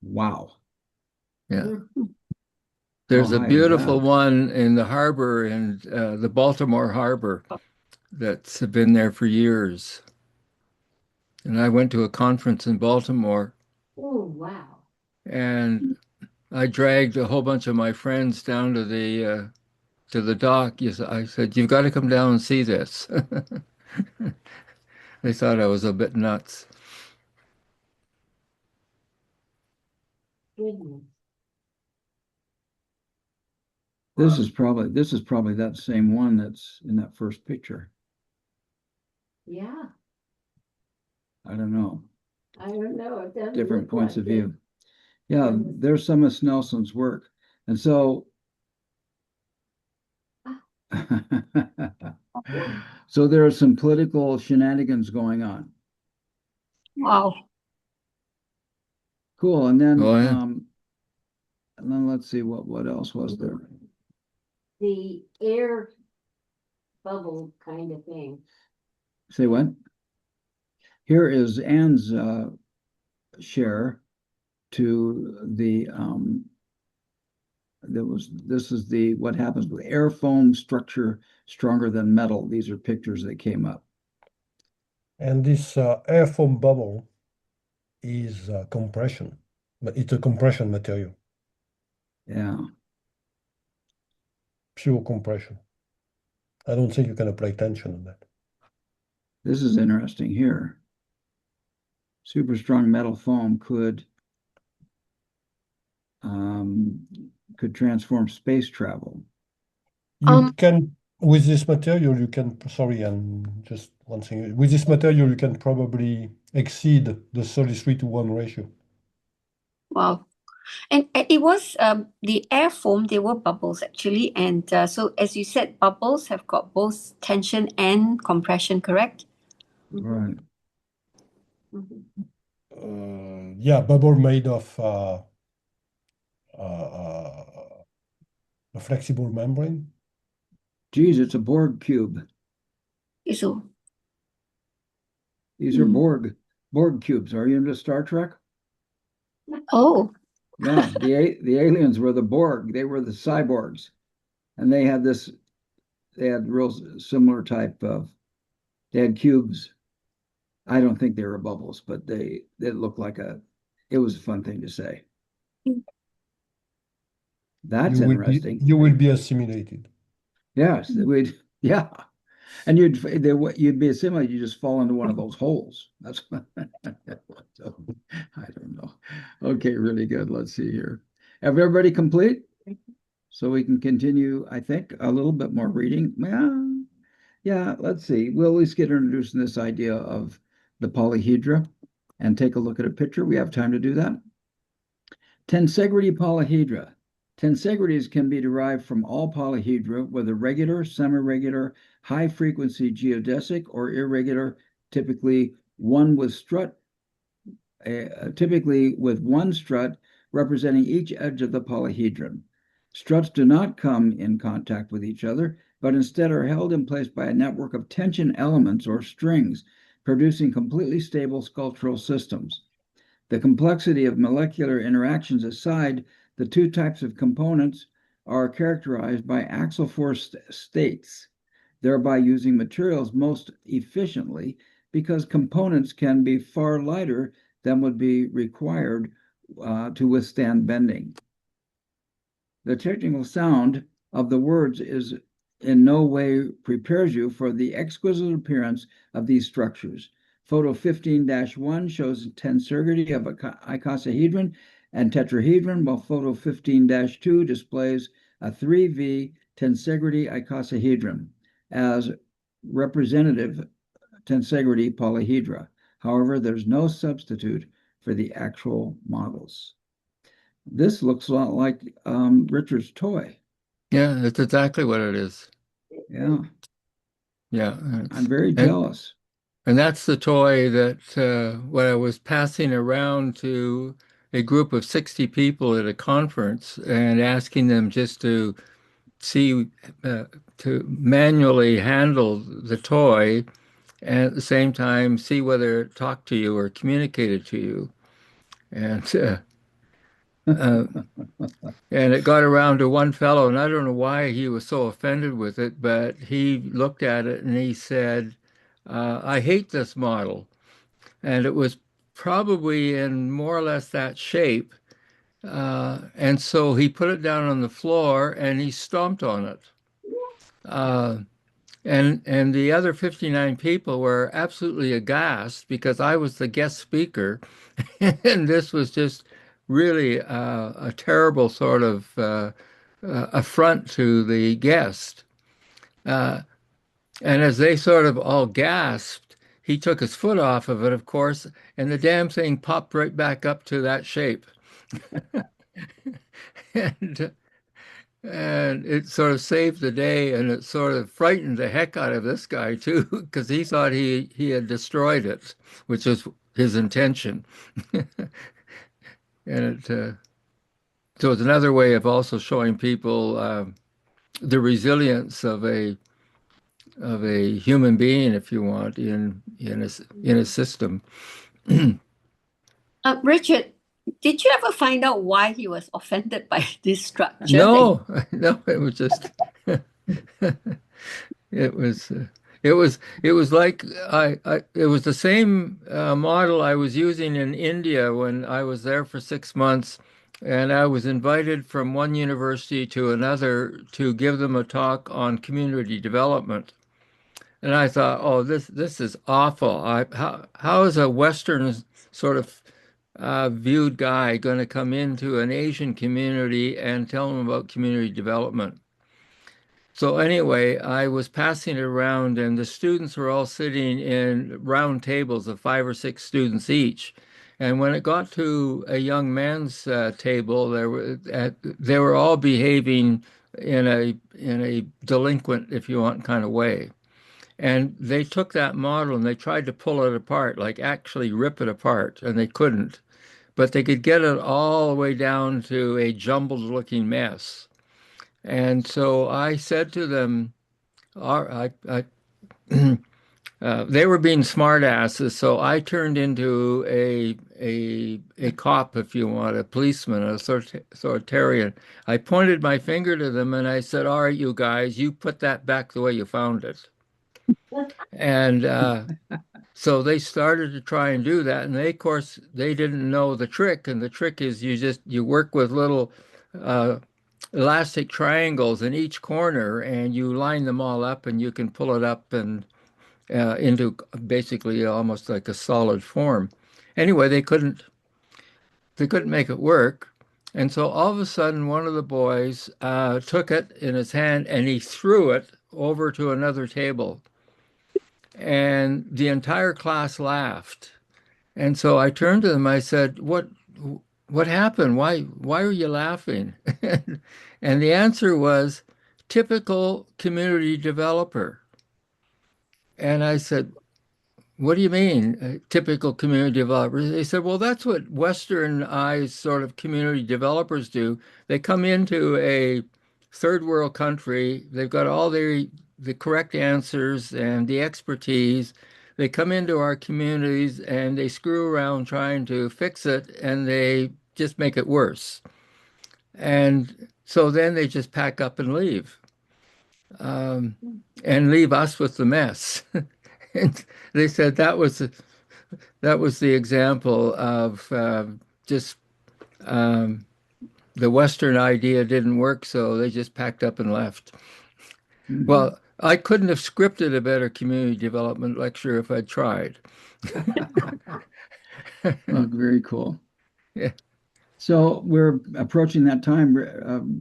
Wow. Yeah. There's How a high is beautiful that? one in the harbor, in the Baltimore harbor, that's been there for years. And I went to a conference in Baltimore, Oh, wow. and I dragged a whole bunch of my friends down to the dock. I said, "You've got to come down and see this." They thought I was a bit nuts. Goodness. This is probably that same one that's in that first picture. Yeah, I don't know. I don't know. It doesn't Different look points like of view. it. Yeah, there's some of Snelson's work. And so so there are some political shenanigans going on. Wow. Cool. Oh, yeah. And then let's see what else was there. The air bubble kind of thing. Say what? Here is Anne's share to the this is the what happens with air foam structure stronger than metal. These are pictures that came up. And this air foam bubble is compression, but it's a compression material, Yeah. pure compression. I don't think you can apply tension on that. This is interesting here. Super strong metal foam could transform space travel. You can, with this material, you can, sorry, and just one thing, with this material, you can probably exceed the 33:1 ratio. Wow. And it was the air foam, they were bubbles actually. And so as you said, bubbles have got both tension and compression, correct? Right. Yeah, bubble made of a flexible membrane. Geez, it's a Borg cube. So, These are Borg cubes. Are you into Star Trek? oh, Yeah, the aliens were the Borg. They were the cyborgs, and they had real similar type of. They had cubes. I don't think they were bubbles, but they looked like it was a fun thing to say. That's interesting. You will be assimilated. Yes, yeah. And you'd be assimilated, you just fall into one of those holes. That's so, I don't know. Okay, really good. Let's see here. Have everybody complete? So we can continue, I think, a little bit more reading. Yeah, let's see. We'll at least get introduced in this idea of the polyhedra and take a look at a picture. We have time to do that. Tensegrity polyhedra. Tensegrities can be derived from all polyhedra, whether regular, semi-regular, high-frequency geodesic, or irregular, typically one strut representing each edge of the polyhedron. Struts do not come in contact with each other, but instead are held in place by a network of tension elements or strings, producing completely stable sculptural systems. The complexity of molecular interactions aside, the two types of components are characterized by axial force states, thereby using materials most efficiently because components can be far lighter than would be required to withstand bending. The technical sound of the words is in no way prepares you for the exquisite appearance of these structures. Photo 15-1 shows tensegrity of icosahedron and tetrahedron, while photo 15-2 displays a 3V tensegrity icosahedron as representative Tensegrity Polyhedra. However, there's no substitute for the actual models. This looks a lot like Richard's toy. Yeah, that's exactly what it is. Yeah, Yeah. I'm very And jealous. and that's the toy that what I was passing around to a group of 60 people at a conference and asking them just to see to manually handle the toy and at the same time see whether it talked to you or communicated to you. And uh, and it got around to one fellow, and I don't know why he was so offended with it, but he looked at it and he said, I hate this model. And it was probably in more or less that shape. And so he put it down on the floor and he stomped on it. Uh, and the other 59 people were absolutely aghast because I was the guest speaker, and this was just really a terrible sort of affront to the guest. Uh, and as they sort of all gasped, he took his foot off of it, of course, and the damn thing popped right back up to that shape. and And it sort of saved the day, and it sort of frightened the heck out of this guy too, because he thought he had destroyed it, which was his intention. And so it's another way of also showing people the resilience of a human being, if you want, in a system. Richard, did you ever find out why he was offended by this structure? No, no, it was just it was it was like it was the same model I was using in India when I was there for 6 months, and I was invited from one university to another to give them a talk on community development. And I thought, oh, this is awful. How is a Western sort of viewed guy going to come into an Asian community and tell them about community development? So anyway, I was passing it around, and the students were all sitting in round tables of 5 or 6 students each. And when it got to a young man's table, they were all behaving in a delinquent, if you want, kind of way. And they took that model and they tried to pull it apart, like actually rip it apart, and they couldn't. But they could get it all the way down to a jumbled looking mess. And so I said to them, they were being smartasses, so I turned into a cop, if you want, a policeman, a authoritarian. I pointed my finger to them and I said, all right, you guys, you put that back the way you found it. And so they started to try and do that, and they, of course, they didn't know the trick. And the trick is you work with little elastic triangles in each corner, and you line them all up, and you can pull it up and into basically almost like a solid form. Anyway, they couldn't make it work. And so all of a sudden, one of the boys took it in his hand and he threw it over to another table. And the entire class laughed. And so I turned to them. I said, "What happened? Why are you laughing?" And the answer was, "Typical community developer." And I said, "What do you mean, typical community developers?" They said, "Well, that's what Westernized sort of community developers do. They come into a third world country. They've got all the correct answers and the expertise. They come into our communities and they screw around trying to fix it, and they just make it worse. And so then they just pack up and leave, and leave us with the mess." And they said that was the example of just um, the Western idea didn't work, so they just packed up and left. Well, I couldn't have scripted a better community development lecture if I'd tried. Oh, very cool. Yeah. So we're approaching that time.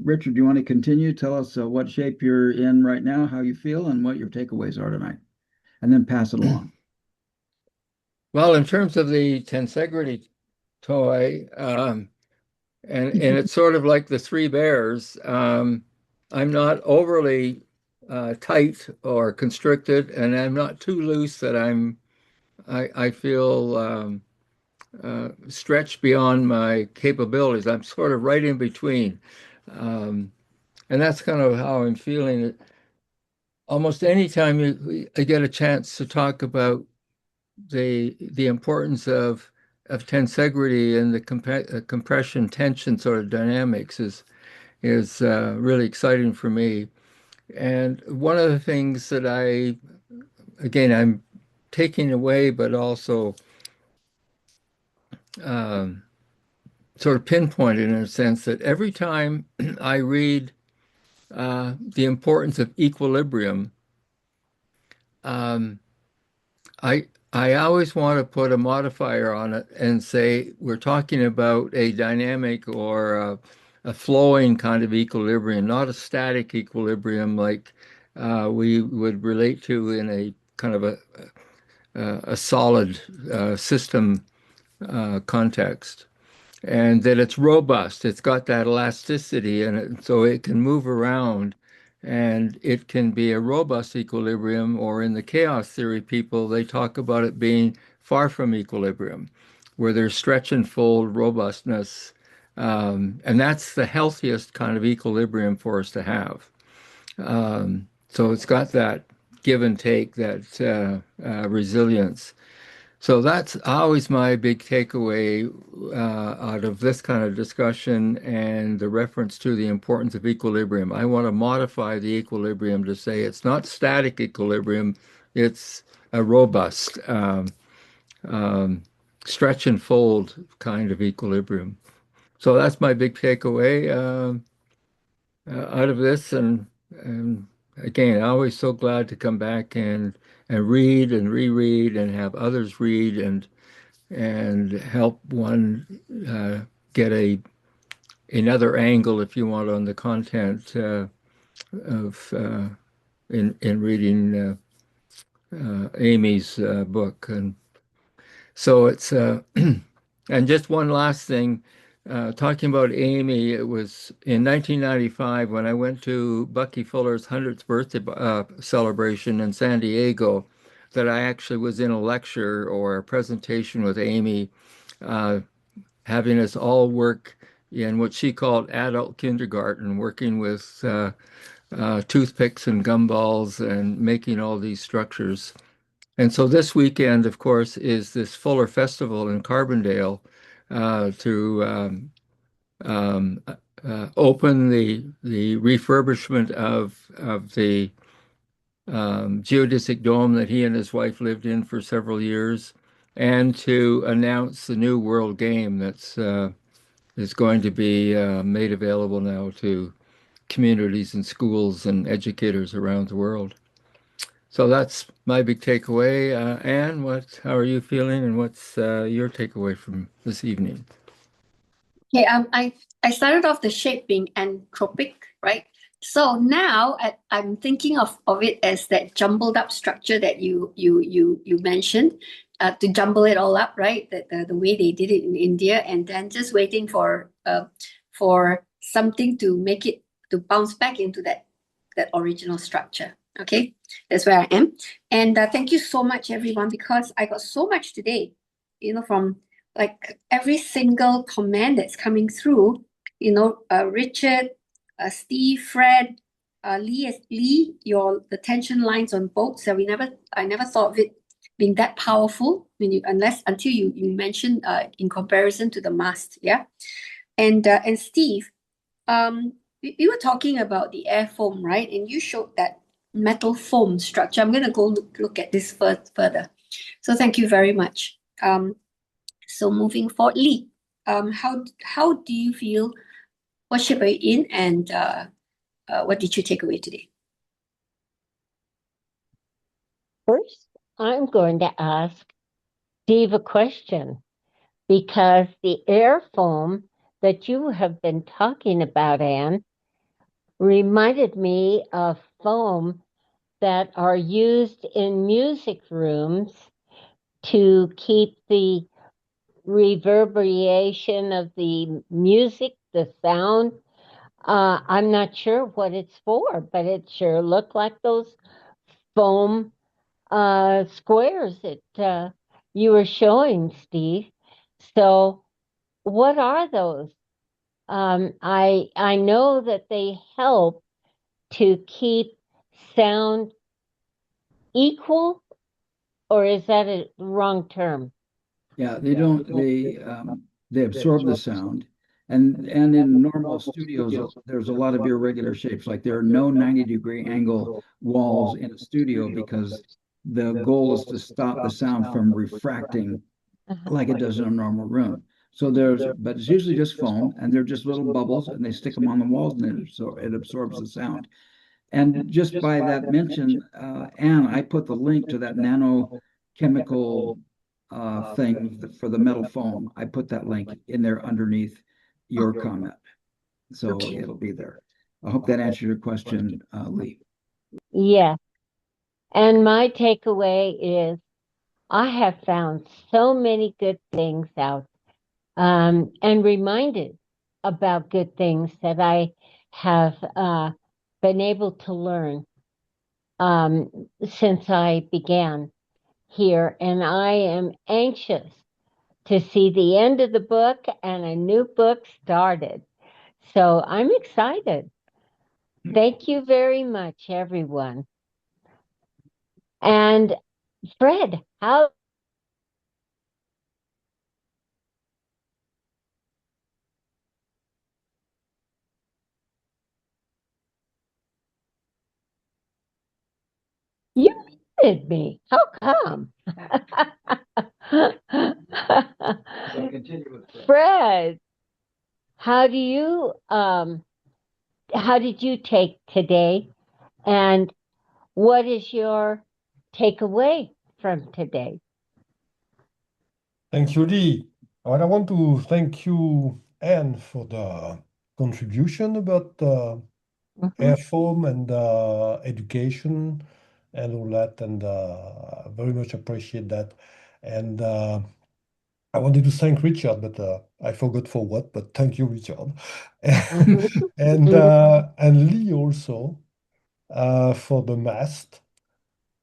Richard, do you want to continue? Tell us what shape you're in right now, how you feel, and what your takeaways are tonight, and then pass it along. Well, in terms of the Tensegrity toy, and it's sort of like the Three Bears. I'm not overly tight or constricted, and I'm not too loose that I feel stretched beyond my capabilities. I'm sort of right in between, and that's kind of how I'm feeling. Almost any time I get a chance to talk about the importance of tensegrity and the compression tension sort of dynamics is really exciting for me. And one of the things that I'm taking away, but also um, sort of pinpointed in a sense that every time I read the importance of equilibrium, um, I always want to put a modifier on it and say we're talking about a dynamic or a flowing kind of equilibrium, not a static equilibrium like we would relate to in a kind of a solid system context. And that it's robust. It's got that elasticity in it, so it can move around and it can be a robust equilibrium, or in the chaos theory people, they talk about it being far from equilibrium, where there's stretch and fold robustness. And that's the healthiest kind of equilibrium for us to have. So it's got that give and take, that resilience. So that's always my big takeaway out of this kind of discussion and the reference to the importance of equilibrium. I want to modify the equilibrium to say it's not static equilibrium, it's a robust stretch and fold kind of equilibrium. So that's my big takeaway out of this. And again, I'm always so glad to come back and read and reread and have others read and help one get another angle, if you want, on the content of in reading Amy's book. And so it's and just one last thing. Talking about Amy, it was in 1995 when I went to Bucky Fuller's 100th birthday celebration in San Diego that I actually was in a lecture or a presentation with Amy, having us all work in what she called adult kindergarten, working with toothpicks and gumballs and making all these structures. And so this weekend, of course, is this Fuller Festival in Carbondale to open the refurbishment of the geodesic dome that he and his wife lived in for several years, and to announce the new world game that's is going to be made available now to communities and schools and educators around the world. So that's my big takeaway. Anne, how are you feeling, and what's your takeaway from this evening? Okay, I started off the shape being entropic, right? So now I'm thinking of it as that jumbled up structure that you mentioned, to jumble it all up, right? The way they did it in India, and then just waiting for something to make it to bounce back into that original structure. Okay, that's where I am. And thank you so much, everyone, because I got so much today, from like every single comment that's coming through, Richard, Steve, Fred, Lee, the tension lines on boats. I never thought of it being that powerful until you mentioned in comparison to the mast, yeah. And Steve, we were talking about the air foam, right? And you showed that metal foam structure. I'm going to go look at this further. So thank you very much. So moving forward, Lee, how do you feel what shape are you in, and what did you take away today? First, I'm going to ask Steve a question because the air foam that you have been talking about, Anne, reminded me of foam that are used in music rooms to keep the reverberation of the music, the sound. I'm not sure what it's for, but it sure looked like those foam squares that you were showing, Steve. So, what are those? I know that they help to keep sound equal, or is that a wrong term? Yeah, they absorb the sound. And in normal studios, there's a lot of irregular shapes. Like there are no 90-degree angle walls in a studio because the goal is to stop the sound from refracting like it does in a normal room. But it's usually just foam, and they're just little bubbles, and they stick them on the walls, and it absorbs the sound. And just by that mention, Anne, I put the link to that nanochemical thing for the metal foam. I put that link in there underneath your comment. So Okay. it'll be there. I hope that answers your question, Lee. Yeah. And my takeaway is I have found so many good things out and reminded about good things that I have been able to learn since I began here. And I am anxious to see the end of the book and a new book started. So I'm excited. Thank you very much, everyone. And Fred, how you muted me? How come? So continue with Fred, how do you how did you take today? And what is your takeaway from today? Thank you, Lee. And I want to thank you, Anne, for the contribution about Mhm. airfoam and education and all that, and very much appreciate that. And I wanted to thank Richard, but I forgot for what. But thank you, Richard, Mhm. and Lee also for the mast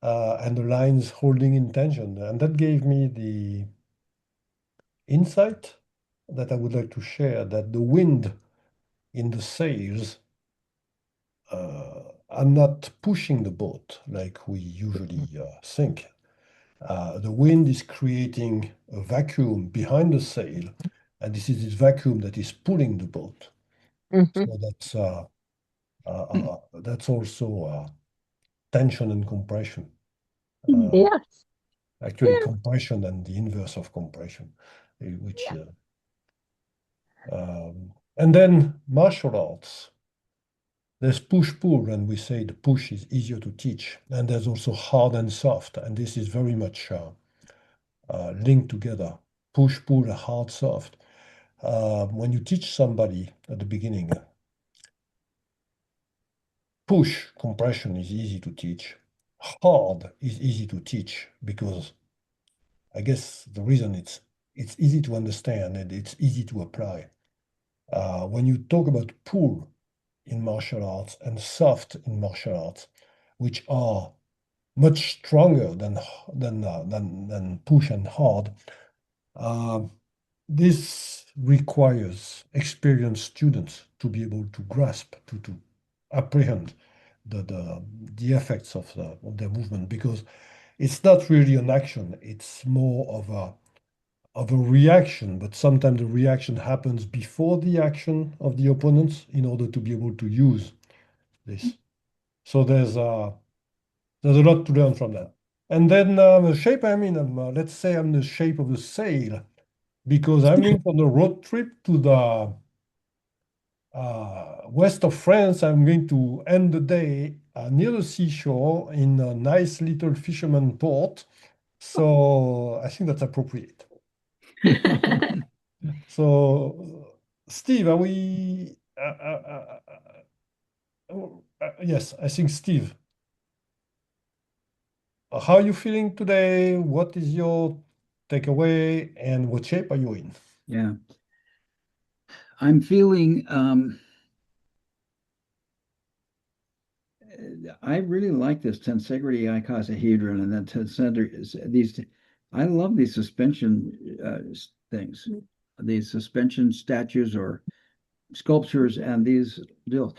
and the lines holding in tension, and that gave me the insight that I would like to share, that the wind in the sails are not pushing the boat like we usually think. The wind is creating a vacuum behind the sail, and this is this vacuum that is pulling the boat. Mhm. So that's also tension and compression. Yes. Actually, Yes. compression and the inverse of compression, which and then martial arts. There's push-pull, and we say the push is easier to teach. And there's also hard and soft, and this is very much linked together. Push-pull, hard, soft. When you teach somebody at the beginning, push, compression is easy to teach. Hard is easy to teach because I guess the reason it's easy to understand and it's easy to apply. When you talk about pull in martial arts and soft in martial arts, which are much stronger than push and hard. This requires experienced students to be able to grasp, to apprehend the effects of their movement, because it's not really an action, it's more of a reaction, but sometimes the reaction happens before the action of the opponents in order to be able to use this. So there's a lot to learn from that. And then the shape I'm in, let's say I'm the shape of a sail, because I'm in on a road trip to the west of France. I'm going to end the day near the seashore in a nice little fisherman port. So I think that's appropriate. So, Steve, are we? Yes, I think Steve. How are you feeling today? What is your takeaway, and what shape are you in? Yeah. I'm feeling I really like this tensegrity icosahedron and then these. I love these suspension things, these suspension statues or sculptures, and these deals.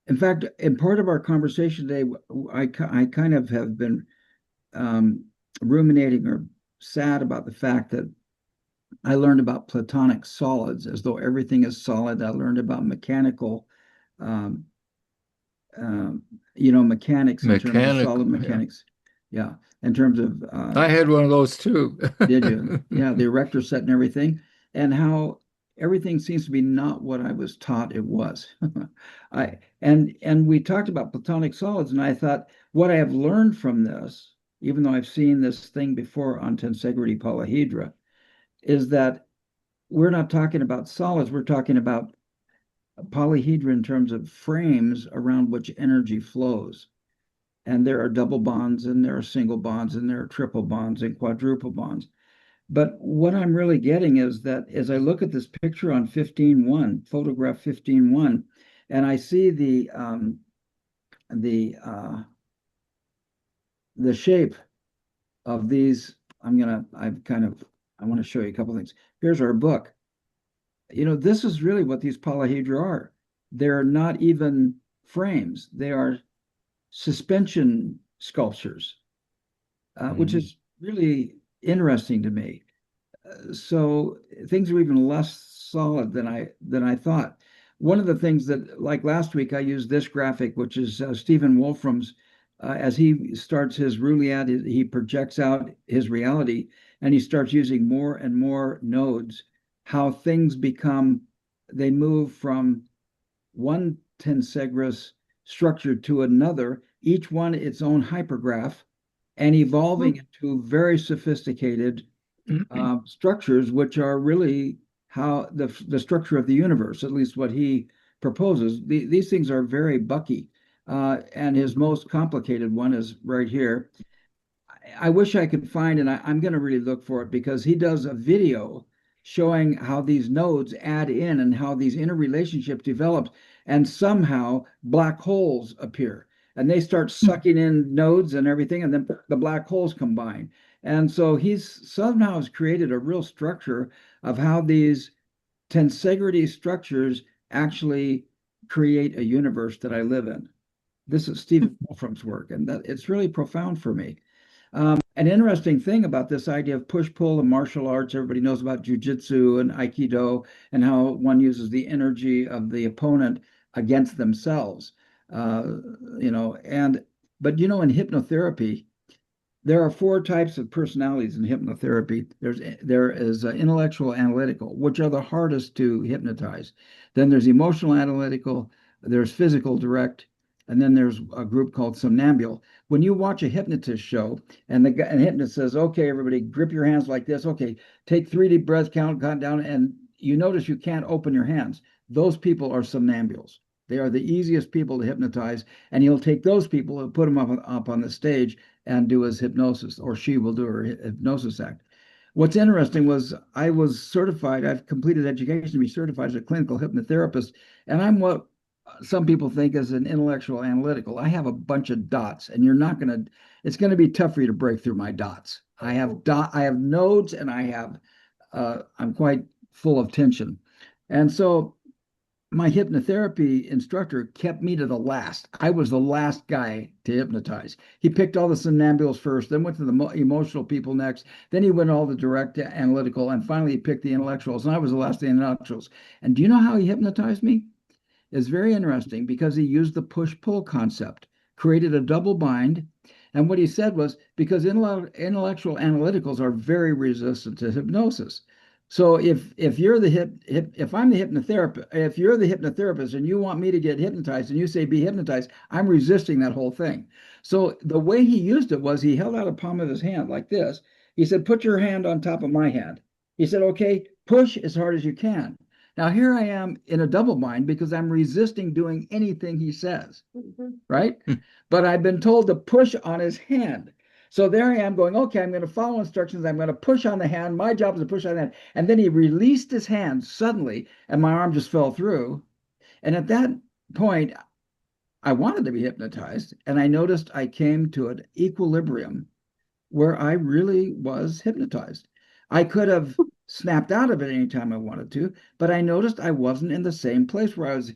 In fact, in part of our conversation today, I kind of have been ruminating or sad about the fact that I learned about platonic solids as though everything is solid. I learned about mechanical um, mechanics in terms of solid Mechanical, yeah. mechanics. Yeah, in terms of I had one of those too. did you? Yeah, the erector set and everything, and how everything seems to be not what I was taught it was. And we talked about platonic solids, and I thought what I have learned from this, even though I've seen this thing before on Tensegrity Polyhedra, is that we're not talking about solids, we're talking about polyhedra in terms of frames around which energy flows. And there are double bonds, and there are single bonds, and there are triple bonds and quadruple bonds. But what I'm really getting is that as I look at this picture on 15.1, photograph 15.1, and I see the shape of these, I want to show you a couple of things. Here's our book. This is really what these polyhedra are. They're not even frames. They are suspension sculptures, which is really interesting to me. So things are even less solid than I thought. One of the things that, like last week, I used this graphic, which is Stephen Wolfram's. As he starts his Rouliad, he projects out his reality, and he starts using more and more nodes. How things they move from one tensegrous structure to another, each one its own hypergraph, and evolving into very sophisticated structures, which are really how the structure of the universe, at least what he proposes. These things are very bucky, and his most complicated one is right here. I wish I could find, and I'm going to really look for it because he does a video showing how these nodes add in and how these interrelationships develop, and somehow black holes appear and they start sucking in nodes and everything, and then the black holes combine. And so he's somehow has created a real structure of how these tensegrity structures actually create a universe that I live in. This is Stephen Wolfram's work, and it's really profound for me. An interesting thing about this idea of push-pull and martial arts, everybody knows about jujitsu and aikido and how one uses the energy of the opponent against themselves. But in hypnotherapy, there are four types of personalities in hypnotherapy. There is intellectual analytical, which are the hardest to hypnotize. Then there's emotional analytical, there's physical direct, and then there's a group called somnambule. When you watch a hypnotist show and the hypnotist says, okay, everybody, grip your hands like this. Okay, take 3 deep breaths, count down, and you notice you can't open your hands. Those people are somnambules. They are the easiest people to hypnotize, and he'll take those people and put them up on the stage and do his hypnosis, or she will do her hypnosis act. What's interesting was I was certified, I've completed education to be certified as a clinical hypnotherapist, and I'm what some people think is an intellectual analytical. I have a bunch of dots, and it's going to be tough for you to break through my dots. I have nodes, and I'm quite full of tension. And so my hypnotherapy instructor kept me to the last. I was the last guy to hypnotize. He picked all the somnambules first, then went to the emotional people next. Then he went all the direct analytical, and finally he picked the intellectuals, and I was the last of the intellectuals. And do you know how he hypnotized me? It's very interesting because he used the push-pull concept, created a double bind. And what he said was, because intellectual analyticals are very resistant to hypnosis, So if you're if I'm the hypnotherapist, if you're the hypnotherapist and you want me to get hypnotized and you say be hypnotized, I'm resisting that whole thing. So the way he used it was he held out a palm of his hand like this. He said, put your hand on top of my hand. He said, okay, push as hard as you can. Now here I am in a double bind because I'm resisting doing anything he says, right? But I've been told to push on his hand. So there I am going, okay, I'm going to follow instructions. I'm going to push on the hand. My job is to push on the hand. And then he released his hand suddenly, and my arm just fell through. And at that point, I wanted to be hypnotized. And I noticed I came to an equilibrium where I really was hypnotized. I could have snapped out of it anytime I wanted to, but I noticed I wasn't in the same place where I was.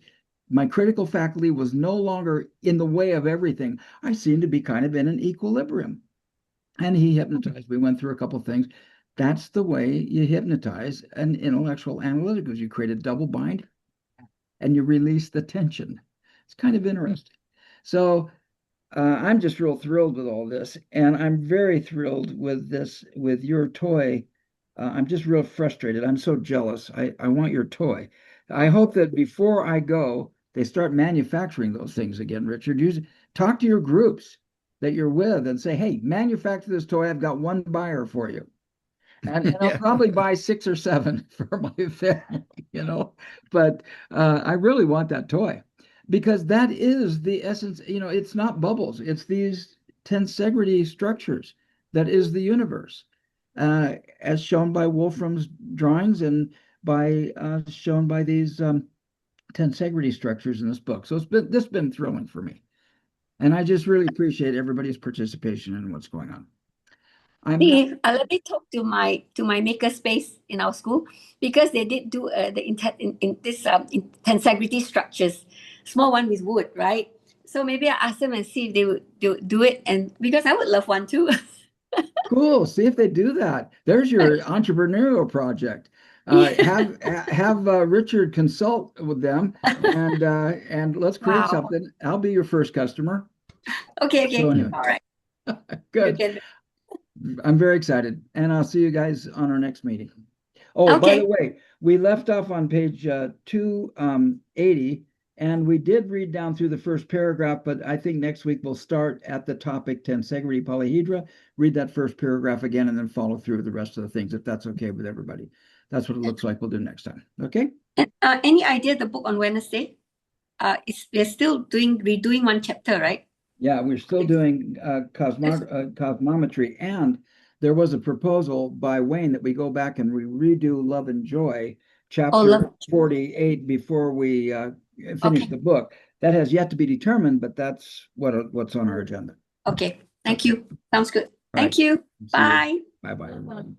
My critical faculty was no longer in the way of everything. I seemed to be kind of in an equilibrium. And he hypnotized. We went through a couple of things. That's the way you hypnotize an intellectual analytic, is you create a double bind and you release the tension. It's kind of interesting. So I'm just real thrilled with all this, and I'm very thrilled with this, with your toy. I'm just real frustrated. I'm so jealous. I want your toy. I hope that before I go, they start manufacturing those things again, Richard. Talk to your groups that you're with and say, hey, manufacture this toy. I've got one buyer for you. And I'll probably buy 6 or 7 for my family, But I really want that toy because that is the essence. It's not bubbles. It's these tensegrity structures that is the universe, as shown by Wolfram's drawings and shown by these tensegrity structures in this book. So this has been thrilling for me. And I just really appreciate everybody's participation in what's going on. Steve, let me talk to my makerspace in our school because they did do this tensegrity structures, small one with wood, right? So maybe I ask them and see if they would do it, and because I would love one too. Cool. See if they do that. There's your entrepreneurial project. Have Richard consult with them, and let's create something. I'll be your first customer. Okay. So anyway. All right. Good. I'm very excited, and I'll see you guys on our next meeting. Oh, okay. By the way, we left off on page 280, and we did read down through the first paragraph, but I think next week we'll start at the topic Tensegrity Polyhedra, read that first paragraph again, and then follow through with the rest of the things, if that's okay with everybody. That's what it looks like we'll do next time. Okay? Any idea the book on Wednesday? We're still redoing one chapter, right? Yeah, we're still doing cosmometry, and there was a proposal by Wayne that we go back and we redo Love and Joy, chapter 48, before we finish the book. That has yet to be determined, but that's what's on our agenda. Okay, thank you. Sounds good. All Thank you. Bye. Bye-bye, everyone.